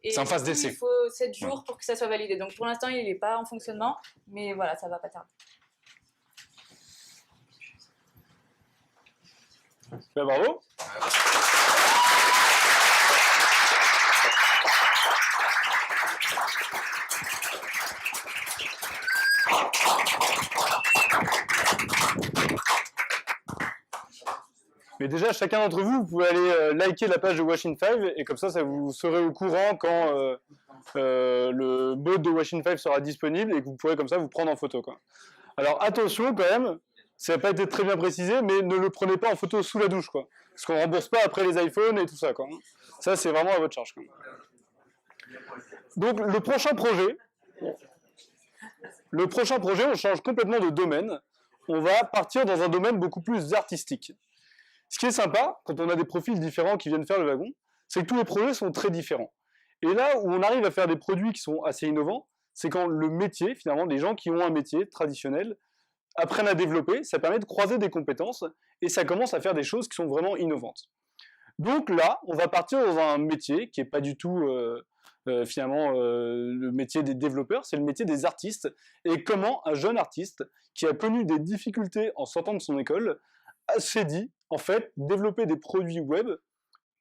J: C'est en phase d'essai.
K: Il faut 7 jours pour que ça soit validé. Donc pour l'instant, il n'est pas en fonctionnement, mais voilà, ça va pas tarder.
A: Ben, bravo. Mais déjà, chacun d'entre vous, vous pouvez aller liker la page de Washing 5 et comme ça vous serez au courant quand le mode de Washing 5 sera disponible et que vous pourrez comme ça vous prendre en photo, quoi. Alors attention quand même, ça n'a pas été très bien précisé, mais ne le prenez pas en photo sous la douche, quoi. Parce qu'on ne rembourse pas après les iPhones et tout ça, quoi. Ça, c'est vraiment à votre charge, quoi. Donc le prochain projet, on change complètement de domaine. On va partir dans un domaine beaucoup plus artistique. Ce qui est sympa, quand on a des profils différents qui viennent faire le wagon, c'est que tous les projets sont très différents. Et là où on arrive à faire des produits qui sont assez innovants, c'est quand le métier, finalement, des gens qui ont un métier traditionnel, apprennent à développer, ça permet de croiser des compétences, et ça commence à faire des choses qui sont vraiment innovantes. Donc là, on va partir dans un métier qui n'est pas du tout finalement le métier des développeurs, c'est le métier des artistes. Et comment un jeune artiste qui a connu des difficultés en sortant de son école s'est dit, en fait, développer des produits web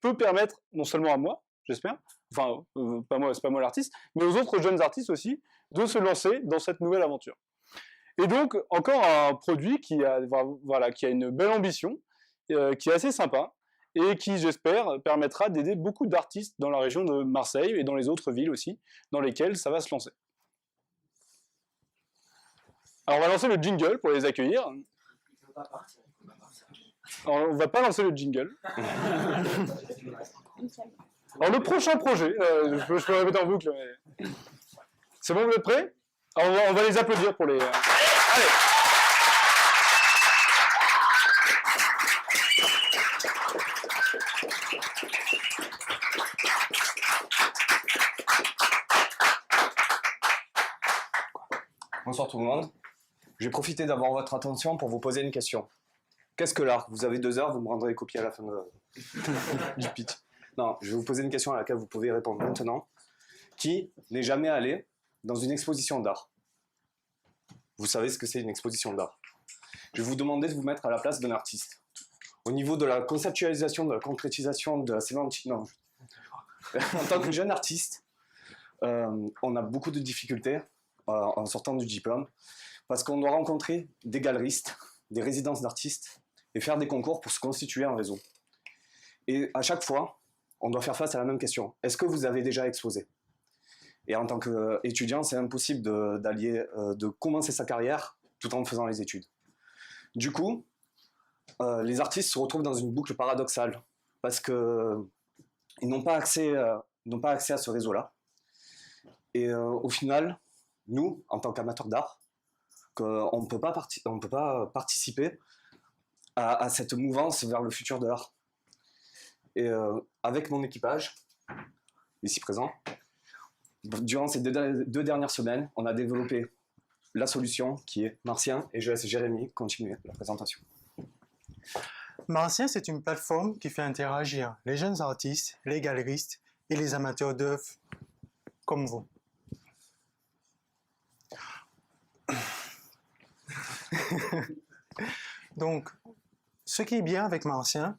A: peut permettre, non seulement à moi, j'espère, enfin, pas moi, c'est pas moi l'artiste, mais aux autres jeunes artistes aussi, de se lancer dans cette nouvelle aventure. Et donc, encore un produit qui a une belle ambition, qui est assez sympa, et qui, j'espère, permettra d'aider beaucoup d'artistes dans la région de Marseille et dans les autres villes aussi, dans lesquelles ça va se lancer. Alors, on va lancer le jingle pour les accueillir. Alors, on va pas lancer le jingle. Alors, le prochain projet, je peux répéter en boucle, mais... C'est bon, vous êtes prêts? Alors, on va les applaudir pour les... Allez!
N: Bonsoir tout le monde. J'ai profité d'avoir votre attention pour vous poser une question. Qu'est-ce que l'art? Vous avez 2 heures, vous me rendrez copie à la fin du pitch. Non, je vais vous poser une question à laquelle vous pouvez répondre maintenant. Qui n'est jamais allé dans une exposition d'art? Vous savez ce que c'est une exposition d'art. Je vais vous demander de vous mettre à la place d'un artiste. Au niveau de la conceptualisation, de la concrétisation, de la sémantique, non. En tant que jeune artiste, on a beaucoup de difficultés en sortant du diplôme, parce qu'on doit rencontrer des galeristes, des résidences d'artistes, et faire des concours pour se constituer un réseau. Et à chaque fois, on doit faire face à la même question. Est-ce que vous avez déjà exposé? Et en tant qu'étudiant, c'est impossible de commencer sa carrière tout en faisant les études. Du coup, les artistes se retrouvent dans une boucle paradoxale, parce qu'ils n'ont pas accès à ce réseau-là. Et au final, nous, en tant qu'amateurs d'art, on ne peut pas participer à cette mouvance vers le futur de l'art. Et avec mon équipage, ici présent, durant ces 2 dernières semaines, on a développé la solution qui est Martien, et je laisse Jérémy continuer la présentation.
O: Martien, c'est une plateforme qui fait interagir les jeunes artistes, les galeristes et les amateurs d'œuvres comme vous. Donc, ce qui est bien avec Martien,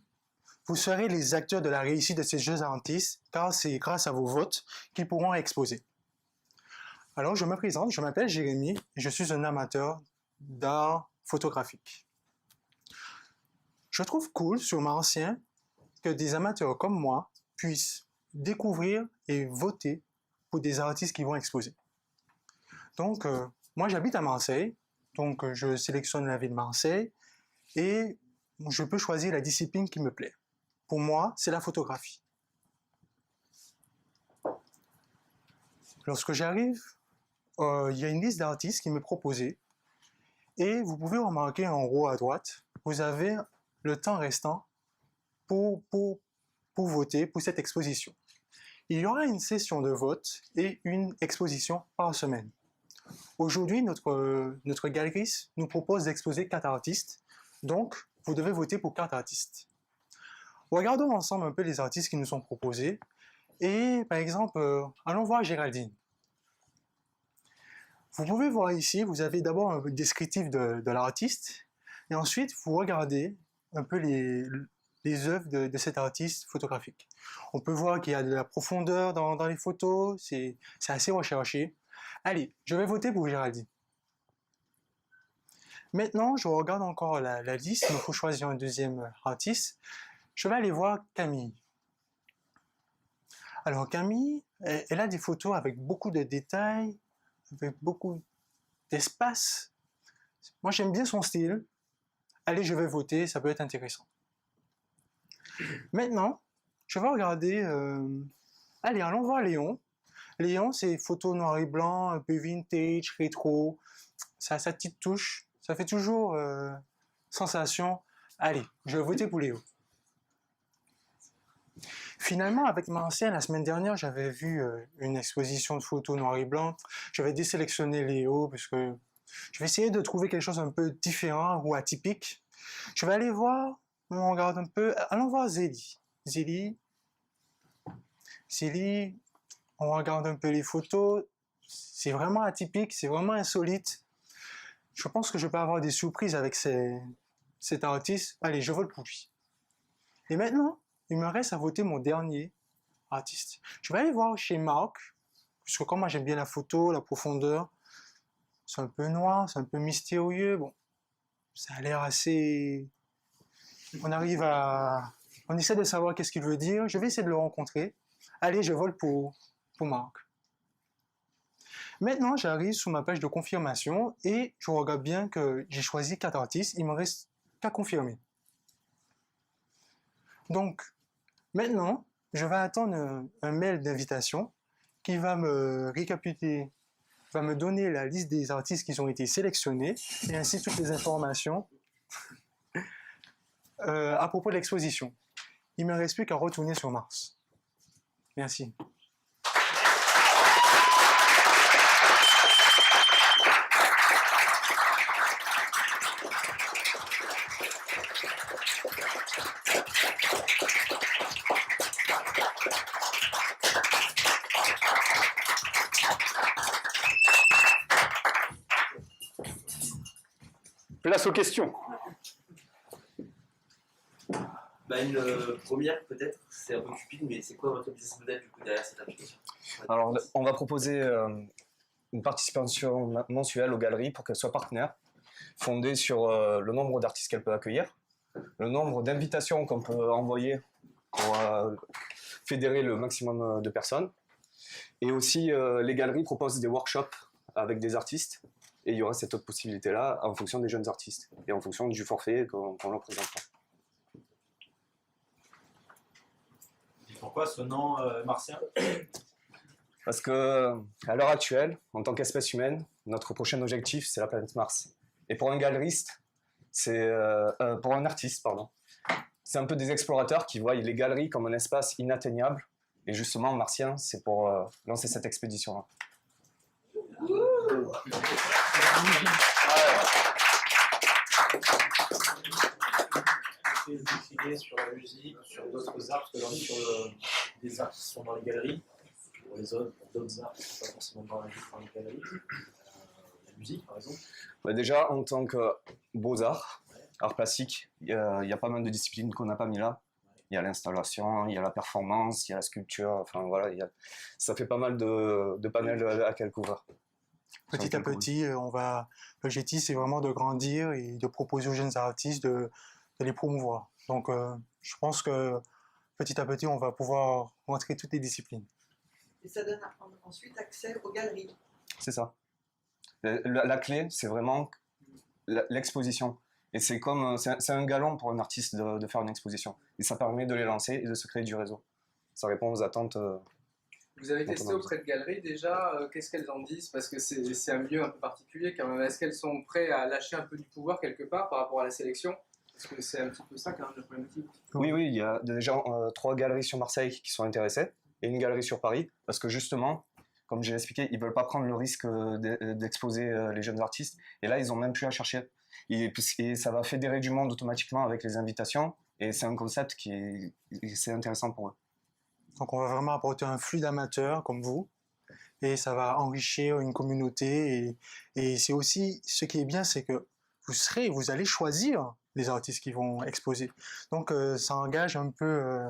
O: vous serez les acteurs de la réussite de ces jeunes artistes, car c'est grâce à vos votes qu'ils pourront exposer. Alors, je me présente, je m'appelle Jérémy, et je suis un amateur d'art photographique. Je trouve cool sur Martien que des amateurs comme moi puissent découvrir et voter pour des artistes qui vont exposer. Donc, moi j'habite à Marseille, donc je sélectionne la ville de Marseille et je peux choisir la discipline qui me plaît. Pour moi, c'est la photographie. Lorsque j'arrive, il y a une liste d'artistes qui m'est proposée et vous pouvez remarquer en haut à droite, vous avez le temps restant pour voter pour cette exposition. Il y aura une session de vote et une exposition par semaine. Aujourd'hui, notre galeriste nous propose d'exposer 4 artistes, donc vous devez voter pour 4 artistes. Regardons ensemble un peu les artistes qui nous sont proposés, et par exemple, allons voir Géraldine. Vous pouvez voir ici, vous avez d'abord un descriptif de l'artiste, et ensuite vous regardez un peu les œuvres de cet artiste photographique. On peut voir qu'il y a de la profondeur dans les photos, c'est assez recherché. Allez, je vais voter pour Géraldine. Maintenant, je regarde encore la liste, il me faut choisir un deuxième artiste. Je vais aller voir Camille. Alors Camille, elle a des photos avec beaucoup de détails, avec beaucoup d'espace. Moi j'aime bien son style. Allez, je vais voter, ça peut être intéressant. Maintenant, je vais regarder... Allez, allons voir Léon. Léon, c'est photos noir et blanc, un peu vintage, rétro. Ça a sa petite touche. Ça fait toujours sensation. Allez, je vais voter pour Léon. Finalement, avec Martien, la semaine dernière, j'avais vu une exposition de photos noir et blanc. J'avais désélectionné Léo, parce que je vais essayer de trouver quelque chose un peu différent ou atypique. Je vais aller voir, on regarde un peu, allons voir Zélie. Zélie, on regarde un peu les photos. C'est vraiment atypique, c'est vraiment insolite. Je pense que je peux avoir des surprises avec cet artiste. Allez, je vote pour lui. Et maintenant, il me reste à voter mon dernier artiste. Je vais aller voir chez Marc, parce que comme moi j'aime bien la photo, la profondeur, c'est un peu noir, c'est un peu mystérieux, bon, ça a l'air assez... On essaie de savoir qu'est-ce qu'il veut dire, je vais essayer de le rencontrer. Allez, je vote pour Marc. Maintenant, j'arrive sur ma page de confirmation et je regarde bien que j'ai choisi 4 artistes, il me reste qu'à confirmer. Donc, maintenant, je vais attendre un mail d'invitation qui va me récapituler, va me donner la liste des artistes qui ont été sélectionnés et ainsi toutes les informations à propos de l'exposition. Il ne me reste plus qu'à retourner sur Mars. Merci.
A: Place aux questions.
C: Bah, une première peut-être, c'est un peu cupide, mais c'est quoi votre business model du coup derrière cette application?
N: Alors, on va proposer une participation mensuelle aux galeries pour qu'elles soient partenaires, fondée sur le nombre d'artistes qu'elles peuvent accueillir, le nombre d'invitations qu'on peut envoyer pour fédérer le maximum de personnes, et aussi les galeries proposent des workshops avec des artistes, et il y aura cette autre possibilité-là en fonction des jeunes artistes, et en fonction du forfait qu'on leur présentera.
M: Pourquoi ce nom martien?
N: Parce que à l'heure actuelle, en tant qu'espèce humaine, notre prochain objectif, c'est la planète Mars. Et pour un galeriste, pour un artiste, pardon, c'est un peu des explorateurs qui voient les galeries comme un espace inatteignable. Et justement, Martien, c'est pour lancer cette expédition-là.
M: Vous décider sur la musique, sur d'autres arts, parce que là on est sur des arts qui sont dans les galeries, pour les autres, pour d'autres arts qui ne sont pas forcément dans les galeries. La musique par exemple.
N: Bah déjà, en tant que beaux-arts, art plastique, il y a pas mal de disciplines qu'on n'a pas mis là. Il y a l'installation, il y a la performance, il y a la sculpture, enfin voilà, ça fait pas mal de panels à quel couvert.
O: Petit à petit, l'objectif c'est vraiment de grandir et de proposer aux jeunes artistes de les promouvoir. Donc je pense que petit à petit on va pouvoir rentrer toutes les disciplines.
D: Et ça donne ensuite accès aux galeries.
N: C'est ça. La clé, c'est vraiment l'exposition. Et c'est un galon pour un artiste de faire une exposition. Et ça permet de les lancer et de se créer du réseau. Ça répond aux attentes.
L: Vous avez testé auprès de galeries déjà, qu'est-ce qu'elles en disent? Parce que c'est un milieu un peu particulier quand même. Est-ce qu'elles sont prêtes à lâcher un peu du pouvoir quelque part par rapport à la sélection? Parce que c'est un petit peu ça quand même la problématique.
N: Oui, il y a déjà 3 galeries sur Marseille qui sont intéressées et une galerie sur Paris. Parce que justement, comme j'ai expliqué, ils ne veulent pas prendre le risque d'exposer les jeunes artistes. Et là, ils n'ont même plus à chercher. Et ça va fédérer du monde automatiquement avec les invitations. Et c'est un concept qui est intéressant pour eux.
O: Donc on va vraiment apporter un flux d'amateurs comme vous. Et ça va enrichir une communauté. Et c'est aussi, ce qui est bien, c'est que vous allez choisir les artistes qui vont exposer. Donc ça engage un peu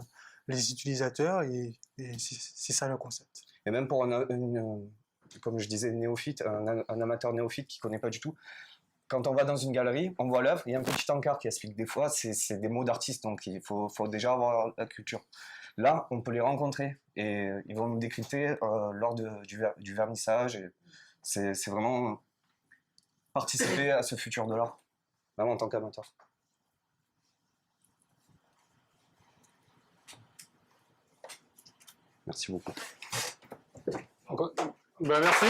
O: les utilisateurs et c'est ça le concept.
N: Et même pour comme je disais, néophyte, un amateur néophyte qui ne connaît pas du tout, quand on va dans une galerie, on voit l'œuvre, il y a un petit encart qui explique des fois, c'est des mots d'artistes, donc il faut déjà avoir la culture. Là, on peut les rencontrer et ils vont nous décrypter lors du vernissage. C'est vraiment participer à ce futur de l'art, vraiment en tant qu'amateur. Merci beaucoup.
A: Merci.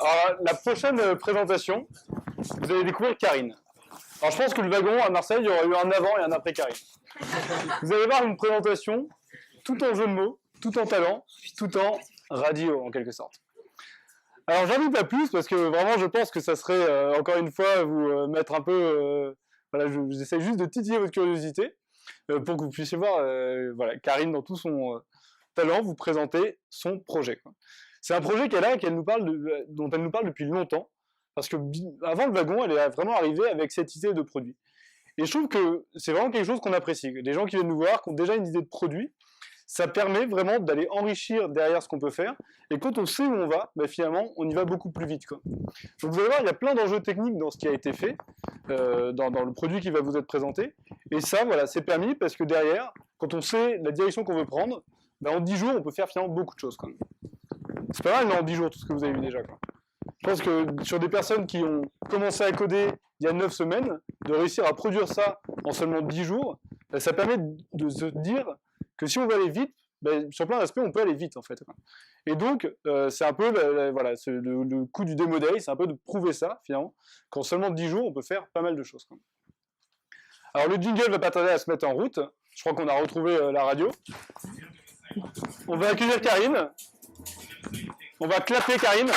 A: Alors, la prochaine présentation, vous allez découvrir Karine. Alors, je pense que le wagon à Marseille, il y aura eu un avant et un après Karine. Vous allez voir une présentation tout en jeu de mots, tout en talent, tout en radio en quelque sorte. Alors, j'en dis pas plus parce que vraiment, je pense que ça serait, encore une fois, vous mettre un peu... voilà, j'essaie juste de titiller votre curiosité pour que vous puissiez voir voilà, Karine dans tout son talent, vous présenter son projet, quoi. C'est un projet qu'elle a, dont elle nous parle depuis longtemps, parce que avant le wagon, elle est vraiment arrivée avec cette idée de produit. Et je trouve que c'est vraiment quelque chose qu'on apprécie. Les gens qui viennent nous voir, qui ont déjà une idée de produit, ça permet vraiment d'aller enrichir derrière ce qu'on peut faire. Et quand on sait où on va, bah finalement, on y va beaucoup plus vite, quoi. Donc vous allez voir, il y a plein d'enjeux techniques dans ce qui a été fait, dans le produit qui va vous être présenté. Et ça, voilà, c'est permis parce que derrière, quand on sait la direction qu'on veut prendre, bah en 10 jours, on peut faire finalement beaucoup de choses, quand même. C'est pas mal, mais en 10 jours, tout ce que vous avez vu déjà, quoi. Je pense que sur des personnes qui ont commencé à coder il y a 9 semaines, de réussir à produire ça en seulement 10 jours, bah, ça permet de se dire que si on veut aller vite, bah, sur plein d'aspects, on peut aller vite, en fait. Et donc, c'est un peu voilà, le coup du Demo Day, c'est un peu de prouver ça, finalement, qu'en seulement 10 jours, on peut faire pas mal de choses, quoi. Alors, le jingle va pas tarder à se mettre en route. Je crois qu'on a retrouvé la radio. On va accueillir Karine. On va clapper Karine.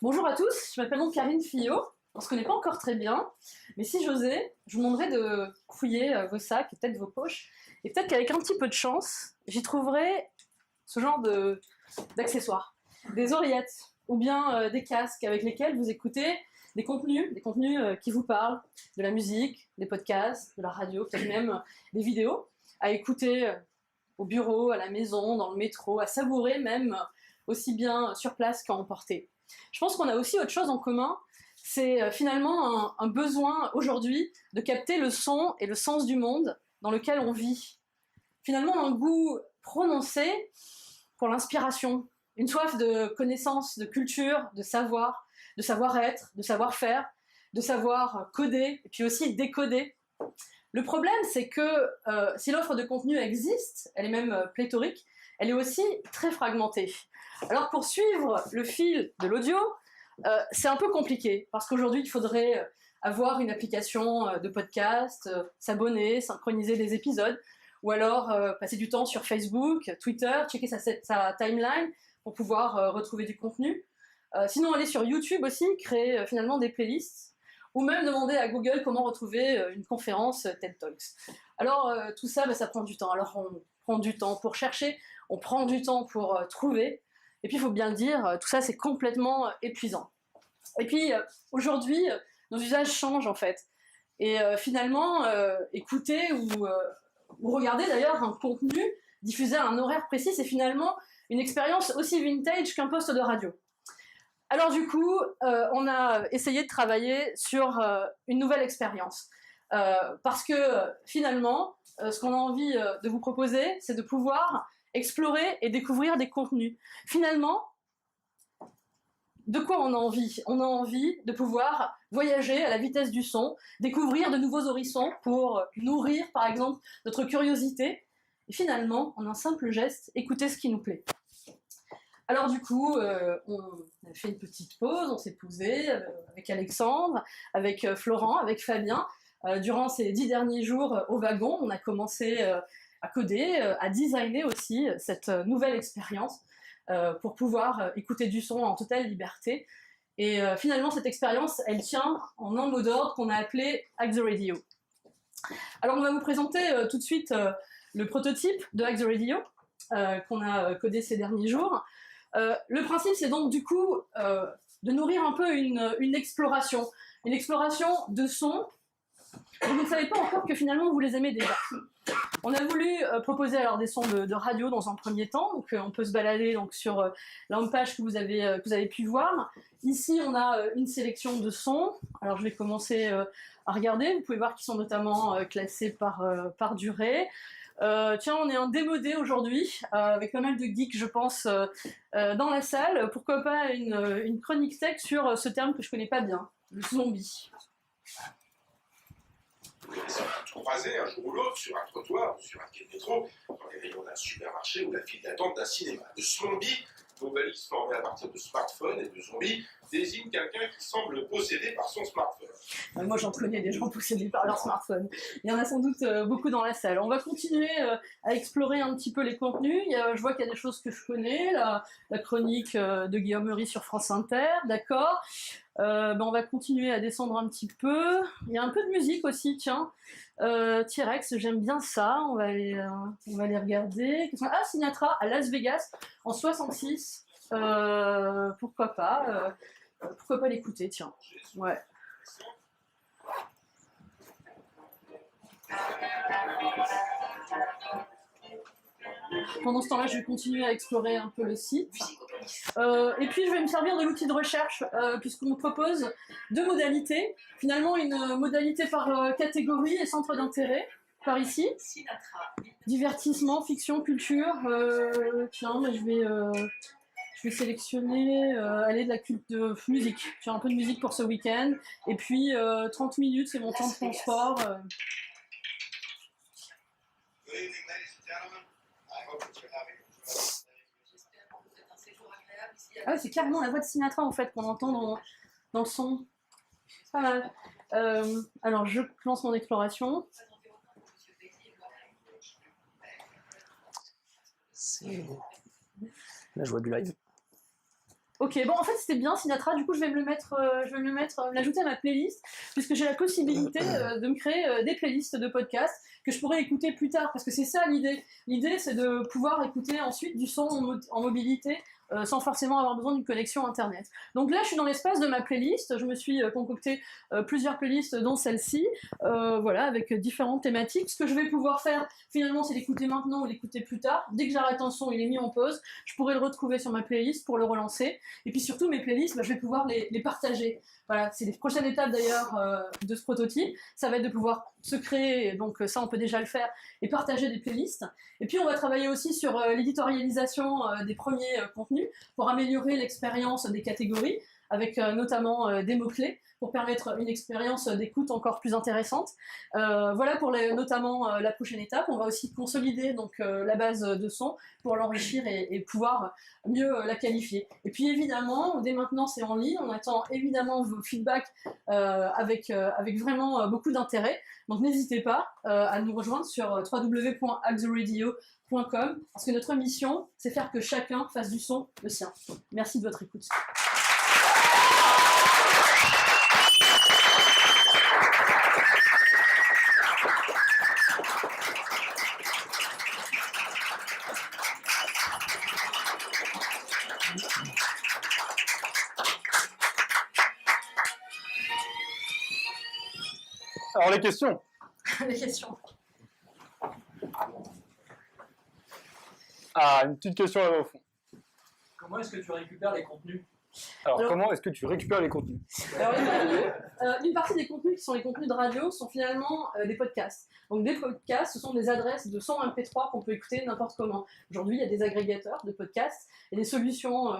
K: Bonjour à tous, je m'appelle donc Karine Fillot. On ne se connaît pas encore très bien, mais si j'osais, je vous demanderais de fouiller vos sacs et peut-être vos poches, et peut-être qu'avec un petit peu de chance, j'y trouverais ce genre d'accessoires. Des oreillettes, ou bien des casques avec lesquels vous écoutez des contenus qui vous parlent, de la musique, des podcasts, de la radio, peut-être même des vidéos, à écouter au bureau, à la maison, dans le métro, à savourer même aussi bien sur place qu'à emporter. Je pense qu'on a aussi autre chose en commun, c'est finalement un besoin aujourd'hui de capter le son et le sens du monde dans lequel on vit. Finalement, un goût prononcé pour l'inspiration, une soif de connaissance, de culture, de savoir, de savoir-être, de savoir-faire, de savoir coder et puis aussi décoder. Le problème, c'est que si l'offre de contenu existe, elle est même pléthorique, elle est aussi très fragmentée. Alors pour suivre le fil de l'audio, c'est un peu compliqué, parce qu'aujourd'hui, il faudrait avoir une application de podcast, s'abonner, synchroniser des épisodes, ou alors passer du temps sur Facebook, Twitter, checker sa timeline pour pouvoir retrouver du contenu. Sinon, aller sur YouTube aussi, créer finalement des playlists, ou même demander à Google comment retrouver une conférence TED Talks. Alors tout ça, ça prend du temps. Alors on prend du temps pour chercher, on prend du temps pour trouver, et puis il faut bien le dire, tout ça c'est complètement épuisant. Et puis aujourd'hui, nos usages changent en fait. Et finalement, écouter ou regarder d'ailleurs un contenu diffusé à un horaire précis, c'est finalement une expérience aussi vintage qu'un poste de radio. Alors du coup, on a essayé de travailler sur une nouvelle expérience. Parce que finalement, ce qu'on a envie de vous proposer, c'est de pouvoir explorer et découvrir des contenus. Finalement, de quoi on a envie? On a envie de pouvoir voyager à la vitesse du son, découvrir de nouveaux horizons pour nourrir, par exemple, notre curiosité, et finalement, en un simple geste, écouter ce qui nous plaît. Alors du coup, on a fait une petite pause, on s'est posé avec Alexandre, avec Florent, avec Fabien. Durant ces 10 derniers jours au wagon, on a commencé à coder, à designer aussi cette nouvelle expérience pour pouvoir écouter du son en totale liberté. Et finalement, cette expérience, elle tient en un mot d'ordre qu'on a appelé Hack the Radio. Alors on va vous présenter tout de suite le prototype de Hack the Radio qu'on a codé ces derniers jours. Le principe, c'est donc du coup de nourrir un peu une exploration de sons dont vous ne savez pas encore que finalement vous les aimez déjà. On a voulu proposer alors des sons de radio dans un premier temps, donc on peut se balader donc sur la homepage que vous avez pu voir. Ici, on a une sélection de sons. Alors je vais commencer à regarder. Vous pouvez voir qu'ils sont notamment classés par durée.
P: Tiens, on est un démodé aujourd'hui, avec pas mal de geeks, je pense, dans la salle. Pourquoi pas une chronique tech sur ce terme que je connais pas bien, le zombie.
Q: Vous allez sans doute croiser un jour ou l'autre sur un trottoir ou sur un quai de métro, dans les rayons d'un supermarché ou la file d'attente d'un cinéma. Le zombie, globaliste formé à partir de smartphones et de zombies, désigne quelqu'un qui semble possédé par son smartphone.
P: Moi, j'en connais des gens possédés par leur smartphone. Il y en a sans doute beaucoup dans la salle. On va continuer à explorer un petit peu les contenus. Je vois qu'il y a des choses que je connais. La chronique de Guillaume Meurice sur France Inter, d'accord. On va continuer à descendre un petit peu. Il y a un peu de musique aussi, tiens. T-Rex, j'aime bien ça. On va aller regarder. Ah, Sinatra à Las Vegas en 66. Pourquoi pas l'écouter, tiens. Ouais. Pendant ce temps-là, je vais continuer à explorer un peu le site. Et puis, je vais me servir de l'outil de recherche, puisqu'on me propose deux modalités. Finalement, une modalité par catégorie et centre d'intérêt, par ici. Divertissement, fiction, culture. Tiens, je vais sélectionner aller de musique. J'ai un peu de musique pour ce week-end. Et puis, 30 minutes, c'est mon temps de transport. Ah, c'est carrément la voix de Sinatra en fait qu'on entend dans le son. Pas mal. Alors je lance mon exploration.
N: Là je vois du live.
P: Ok, bon en fait c'était bien Sinatra, du coup je vais me l'ajouter à ma playlist, puisque j'ai la possibilité de me créer des playlists de podcasts que je pourrais écouter plus tard, parce que c'est ça l'idée. L'idée c'est de pouvoir écouter ensuite du son en mobilité, sans forcément avoir besoin d'une connexion internet. Donc là je suis dans l'espace de ma playlist, je me suis concocté plusieurs playlists dont celle-ci, voilà, avec différentes thématiques. Ce que je vais pouvoir faire finalement c'est l'écouter maintenant ou l'écouter plus tard. Dès que j'arrête un son, il est mis en pause, je pourrai le retrouver sur ma playlist pour le relancer. Et puis surtout mes playlists, je vais pouvoir les partager. Voilà, c'est les prochaines étapes d'ailleurs de ce prototype, ça va être de pouvoir se créer, donc ça on peut déjà le faire, et partager des playlists. Et puis on va travailler aussi sur l'éditorialisation des premiers contenus pour améliorer l'expérience des catégories, avec notamment des mots-clés pour permettre une expérience d'écoute encore plus intéressante. Voilà pour notamment la prochaine étape. On va aussi consolider donc, la base de son pour l'enrichir et pouvoir mieux la qualifier. Et puis évidemment, dès maintenant c'est en ligne, on attend évidemment vos feedbacks avec vraiment beaucoup d'intérêt. Donc n'hésitez pas à nous rejoindre sur www.axoradio.com parce que notre mission, c'est faire que chacun fasse du son le sien. Merci de votre écoute.
A: Alors les questions.
K: Les questions.
A: Ah, une petite question là-bas au fond.
M: Comment est-ce que tu récupères les contenus?
A: Alors, comment est-ce que tu récupères les contenus?
P: Alors, une partie des contenus qui sont les contenus de radio sont finalement des podcasts. Donc des podcasts, ce sont des adresses de son MP3 qu'on peut écouter n'importe comment. Aujourd'hui, il y a des agrégateurs de podcasts et des solutions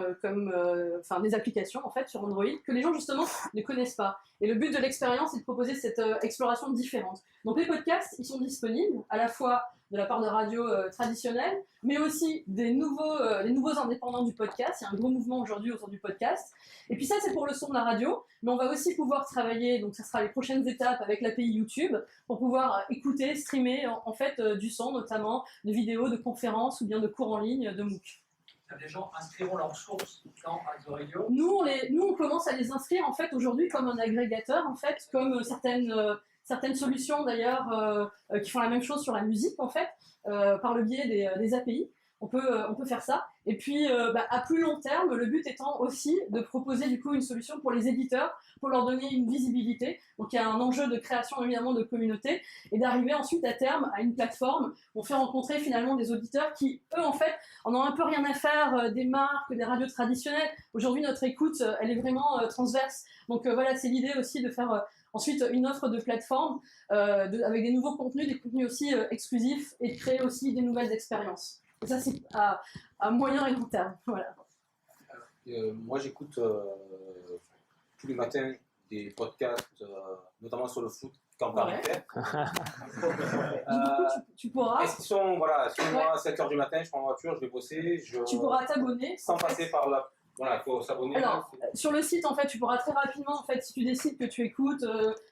P: enfin des applications en fait sur Android que les gens justement ne connaissent pas. Et le but de l'expérience est de proposer cette exploration différente. Donc les podcasts, ils sont disponibles à la fois de la part de radios traditionnelles, mais aussi les nouveaux indépendants du podcast. Il y a un gros mouvement aujourd'hui autour du podcast. Et puis ça, c'est pour le son de la radio, mais on va aussi pouvoir travailler, donc ça sera les prochaines étapes avec l'API YouTube, pour pouvoir écouter, streamer en fait du son, notamment de vidéos, de conférences ou bien de cours en ligne de MOOC.
M: Les gens inscriront leurs sources dans Axoradio.
P: Nous, on commence à les inscrire en fait aujourd'hui comme un agrégateur, en fait, comme certaines solutions d'ailleurs qui font la même chose sur la musique en fait, par le biais des API. On peut faire ça. Et puis, à plus long terme, le but étant aussi de proposer du coup une solution pour les éditeurs, pour leur donner une visibilité. Donc, il y a un enjeu de création évidemment de communauté et d'arriver ensuite à terme à une plateforme où on fait rencontrer finalement des auditeurs qui, eux, en fait, en ont un peu rien à faire des marques, des radios traditionnelles. Aujourd'hui, notre écoute, elle est vraiment transverse. Donc, voilà, c'est l'idée aussi de faire Ensuite, une offre de plateforme avec des nouveaux contenus, des contenus aussi exclusifs et de créer aussi des nouvelles expériences. Et ça, c'est à moyen et long terme. Voilà.
H: Moi, j'écoute tous les matins des podcasts, notamment sur le foot, quand Paris fait.
P: Tu pourras.
H: Est-ce qu'ils sont, voilà, si moi, à 7h du matin, je prends la voiture, je vais bosser.
P: Tu pourras t'abonner.
H: Sans passer par la. Voilà, il faut s'abonner.
P: Alors, sur le site, en fait, tu pourras très rapidement, en fait, si tu décides que tu écoutes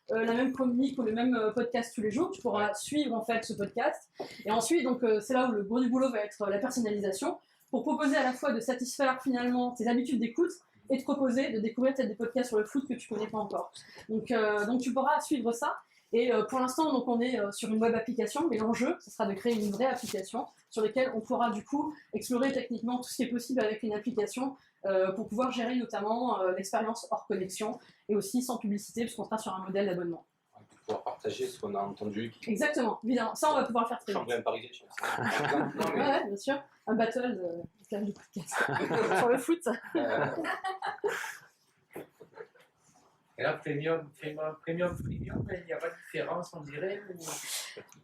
P: la même chronique ou le même podcast tous les jours, tu pourras suivre, en fait, ce podcast. Et ensuite, donc, c'est là où le gros du boulot va être la personnalisation, pour proposer à la fois de satisfaire, finalement, tes habitudes d'écoute et de proposer de découvrir peut-être des podcasts sur le foot que tu connais pas encore. Donc tu pourras suivre ça. Et pour l'instant, donc, on est sur une web application, mais l'enjeu, ce sera de créer une vraie application sur laquelle on pourra du coup explorer techniquement tout ce qui est possible avec une application pour pouvoir gérer notamment l'expérience hors connexion et aussi sans publicité, puisqu'on sera sur un modèle d'abonnement.
H: Pour pouvoir partager ce qu'on a entendu.
P: Exactement, évidemment. Ça, on va pouvoir le faire très vite.
H: Champion parisien,
P: Ouais, bien sûr. Un battle de podcast sur le foot.
E: Et là, premium, il n'y a pas de différence, on dirait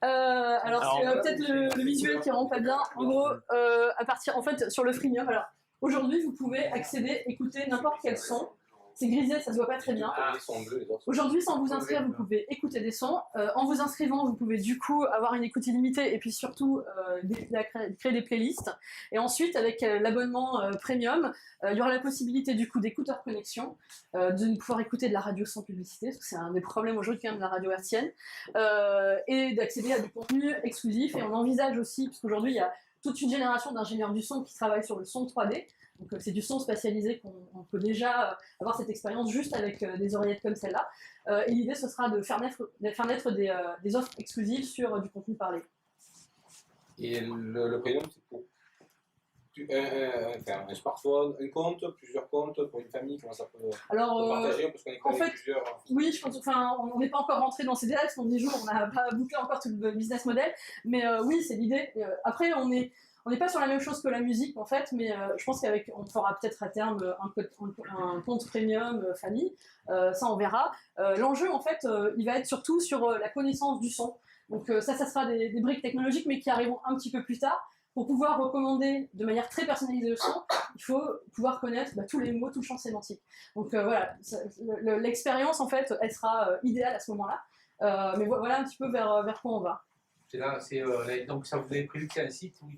P: alors c'est peut-être le visuel qui rend pas bien. En gros, à partir, en fait, sur le freemium, alors aujourd'hui, vous pouvez accéder, écouter n'importe quel son. C'est grisé, ça se voit pas très bien. Aujourd'hui, sans vous inscrire, vous pouvez écouter des sons. En vous inscrivant, vous pouvez du coup avoir une écoute illimitée et puis surtout créer des playlists. Et ensuite, avec l'abonnement premium, il y aura la possibilité du coup d'écouteurs connexion, de pouvoir écouter de la radio sans publicité, parce que c'est un des problèmes aujourd'hui quand même de la radio hertzienne, et d'accéder à du contenu exclusif. Et on envisage aussi, parce qu'aujourd'hui, il y a toute une génération d'ingénieurs du son qui travaillent sur le son 3D. Donc c'est du son spatialisé qu'on peut déjà avoir cette expérience juste avec des oreillettes comme celle-là. Et l'idée, ce sera de faire naître des offres exclusives sur du contenu parlé.
H: Et le premium, c'est pour un smartphone, un compte, plusieurs comptes pour une famille, comment ça peut partager parce qu'on est
P: en fait,
H: plusieurs.
P: Oui, je pense, enfin, on n'est pas encore rentré dans ces détails, parce qu'en 10 jours, on n'a pas bouclé encore tout le business model, mais oui, c'est l'idée. Après, on n'est pas sur la même chose que la musique, en fait, mais je pense qu'on fera peut-être à terme un compte premium famille, ça on verra. L'enjeu, en fait, il va être surtout sur la connaissance du son. Donc ça sera des briques technologiques, mais qui arriveront un petit peu plus tard. Pour pouvoir recommander de manière très personnalisée le son, il faut pouvoir connaître tous les mots, tout le champ sémantique. Donc voilà, l'expérience, en fait, elle sera idéale à ce moment-là. Mais voilà un petit peu vers quoi on va.
E: Donc ça, vous avez prévu que c'est un site où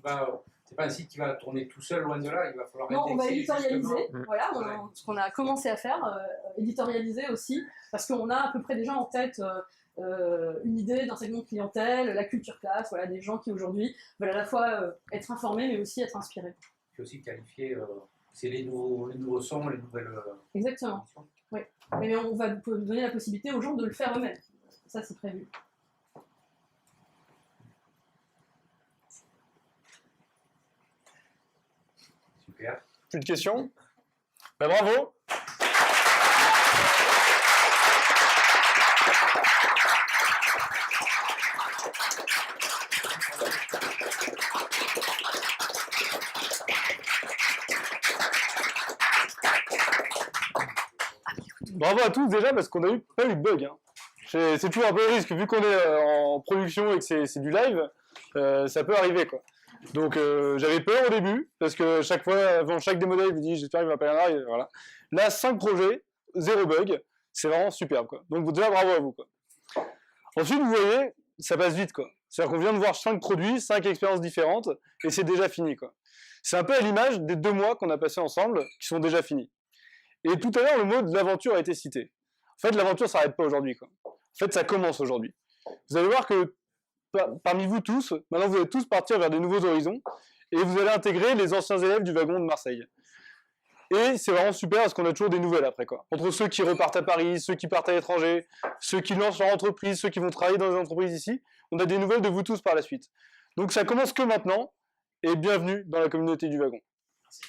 E: c'est pas un site qui va tourner tout seul, loin de là, il va falloir
P: non, on va éditorialiser,
E: justement.
P: voilà, ce qu'on a commencé à faire, éditorialiser aussi, parce qu'on a à peu près déjà en tête une idée d'un segment de clientèle, la culture classe, voilà, des gens qui aujourd'hui veulent à la fois être informés mais aussi être inspirés.
E: Puis aussi qualifier, c'est les nouveaux sons, les nouvelles...
P: Exactement, oui. Mais on va donner la possibilité aux gens de le faire eux-mêmes, ça c'est prévu.
E: Super.
A: Plus de questions? Ben, bravo! Bravo à tous déjà parce qu'on a pas eu de bug. Hein. C'est toujours un peu le risque, vu qu'on est en production et que c'est du live, ça peut arriver quoi. Donc j'avais peur au début, parce que chaque fois, avant chaque démo day, je me dis j'espère qu'il va pas y en avoir, voilà. Là, 5 projets, 0 bug, c'est vraiment superbe quoi. Donc déjà bravo à vous quoi. Ensuite, vous voyez, ça passe vite quoi. C'est-à-dire qu'on vient de voir 5 produits, 5 expériences différentes, et c'est déjà fini quoi. C'est un peu à l'image des 2 mois qu'on a passés ensemble, qui sont déjà finis. Et tout à l'heure, le mot de l'aventure a été cité. En fait, l'aventure ne s'arrête pas aujourd'hui quoi. En fait, ça commence aujourd'hui. Vous allez voir que parmi vous tous, maintenant vous allez tous partir vers des nouveaux horizons et vous allez intégrer les anciens élèves du wagon de Marseille. Et c'est vraiment super parce qu'on a toujours des nouvelles après quoi. Entre ceux qui repartent à Paris, ceux qui partent à l'étranger, ceux qui lancent leur entreprise, ceux qui vont travailler dans des entreprises ici, on a des nouvelles de vous tous par la suite. Donc ça commence que maintenant et bienvenue dans la communauté du wagon.
M: Merci.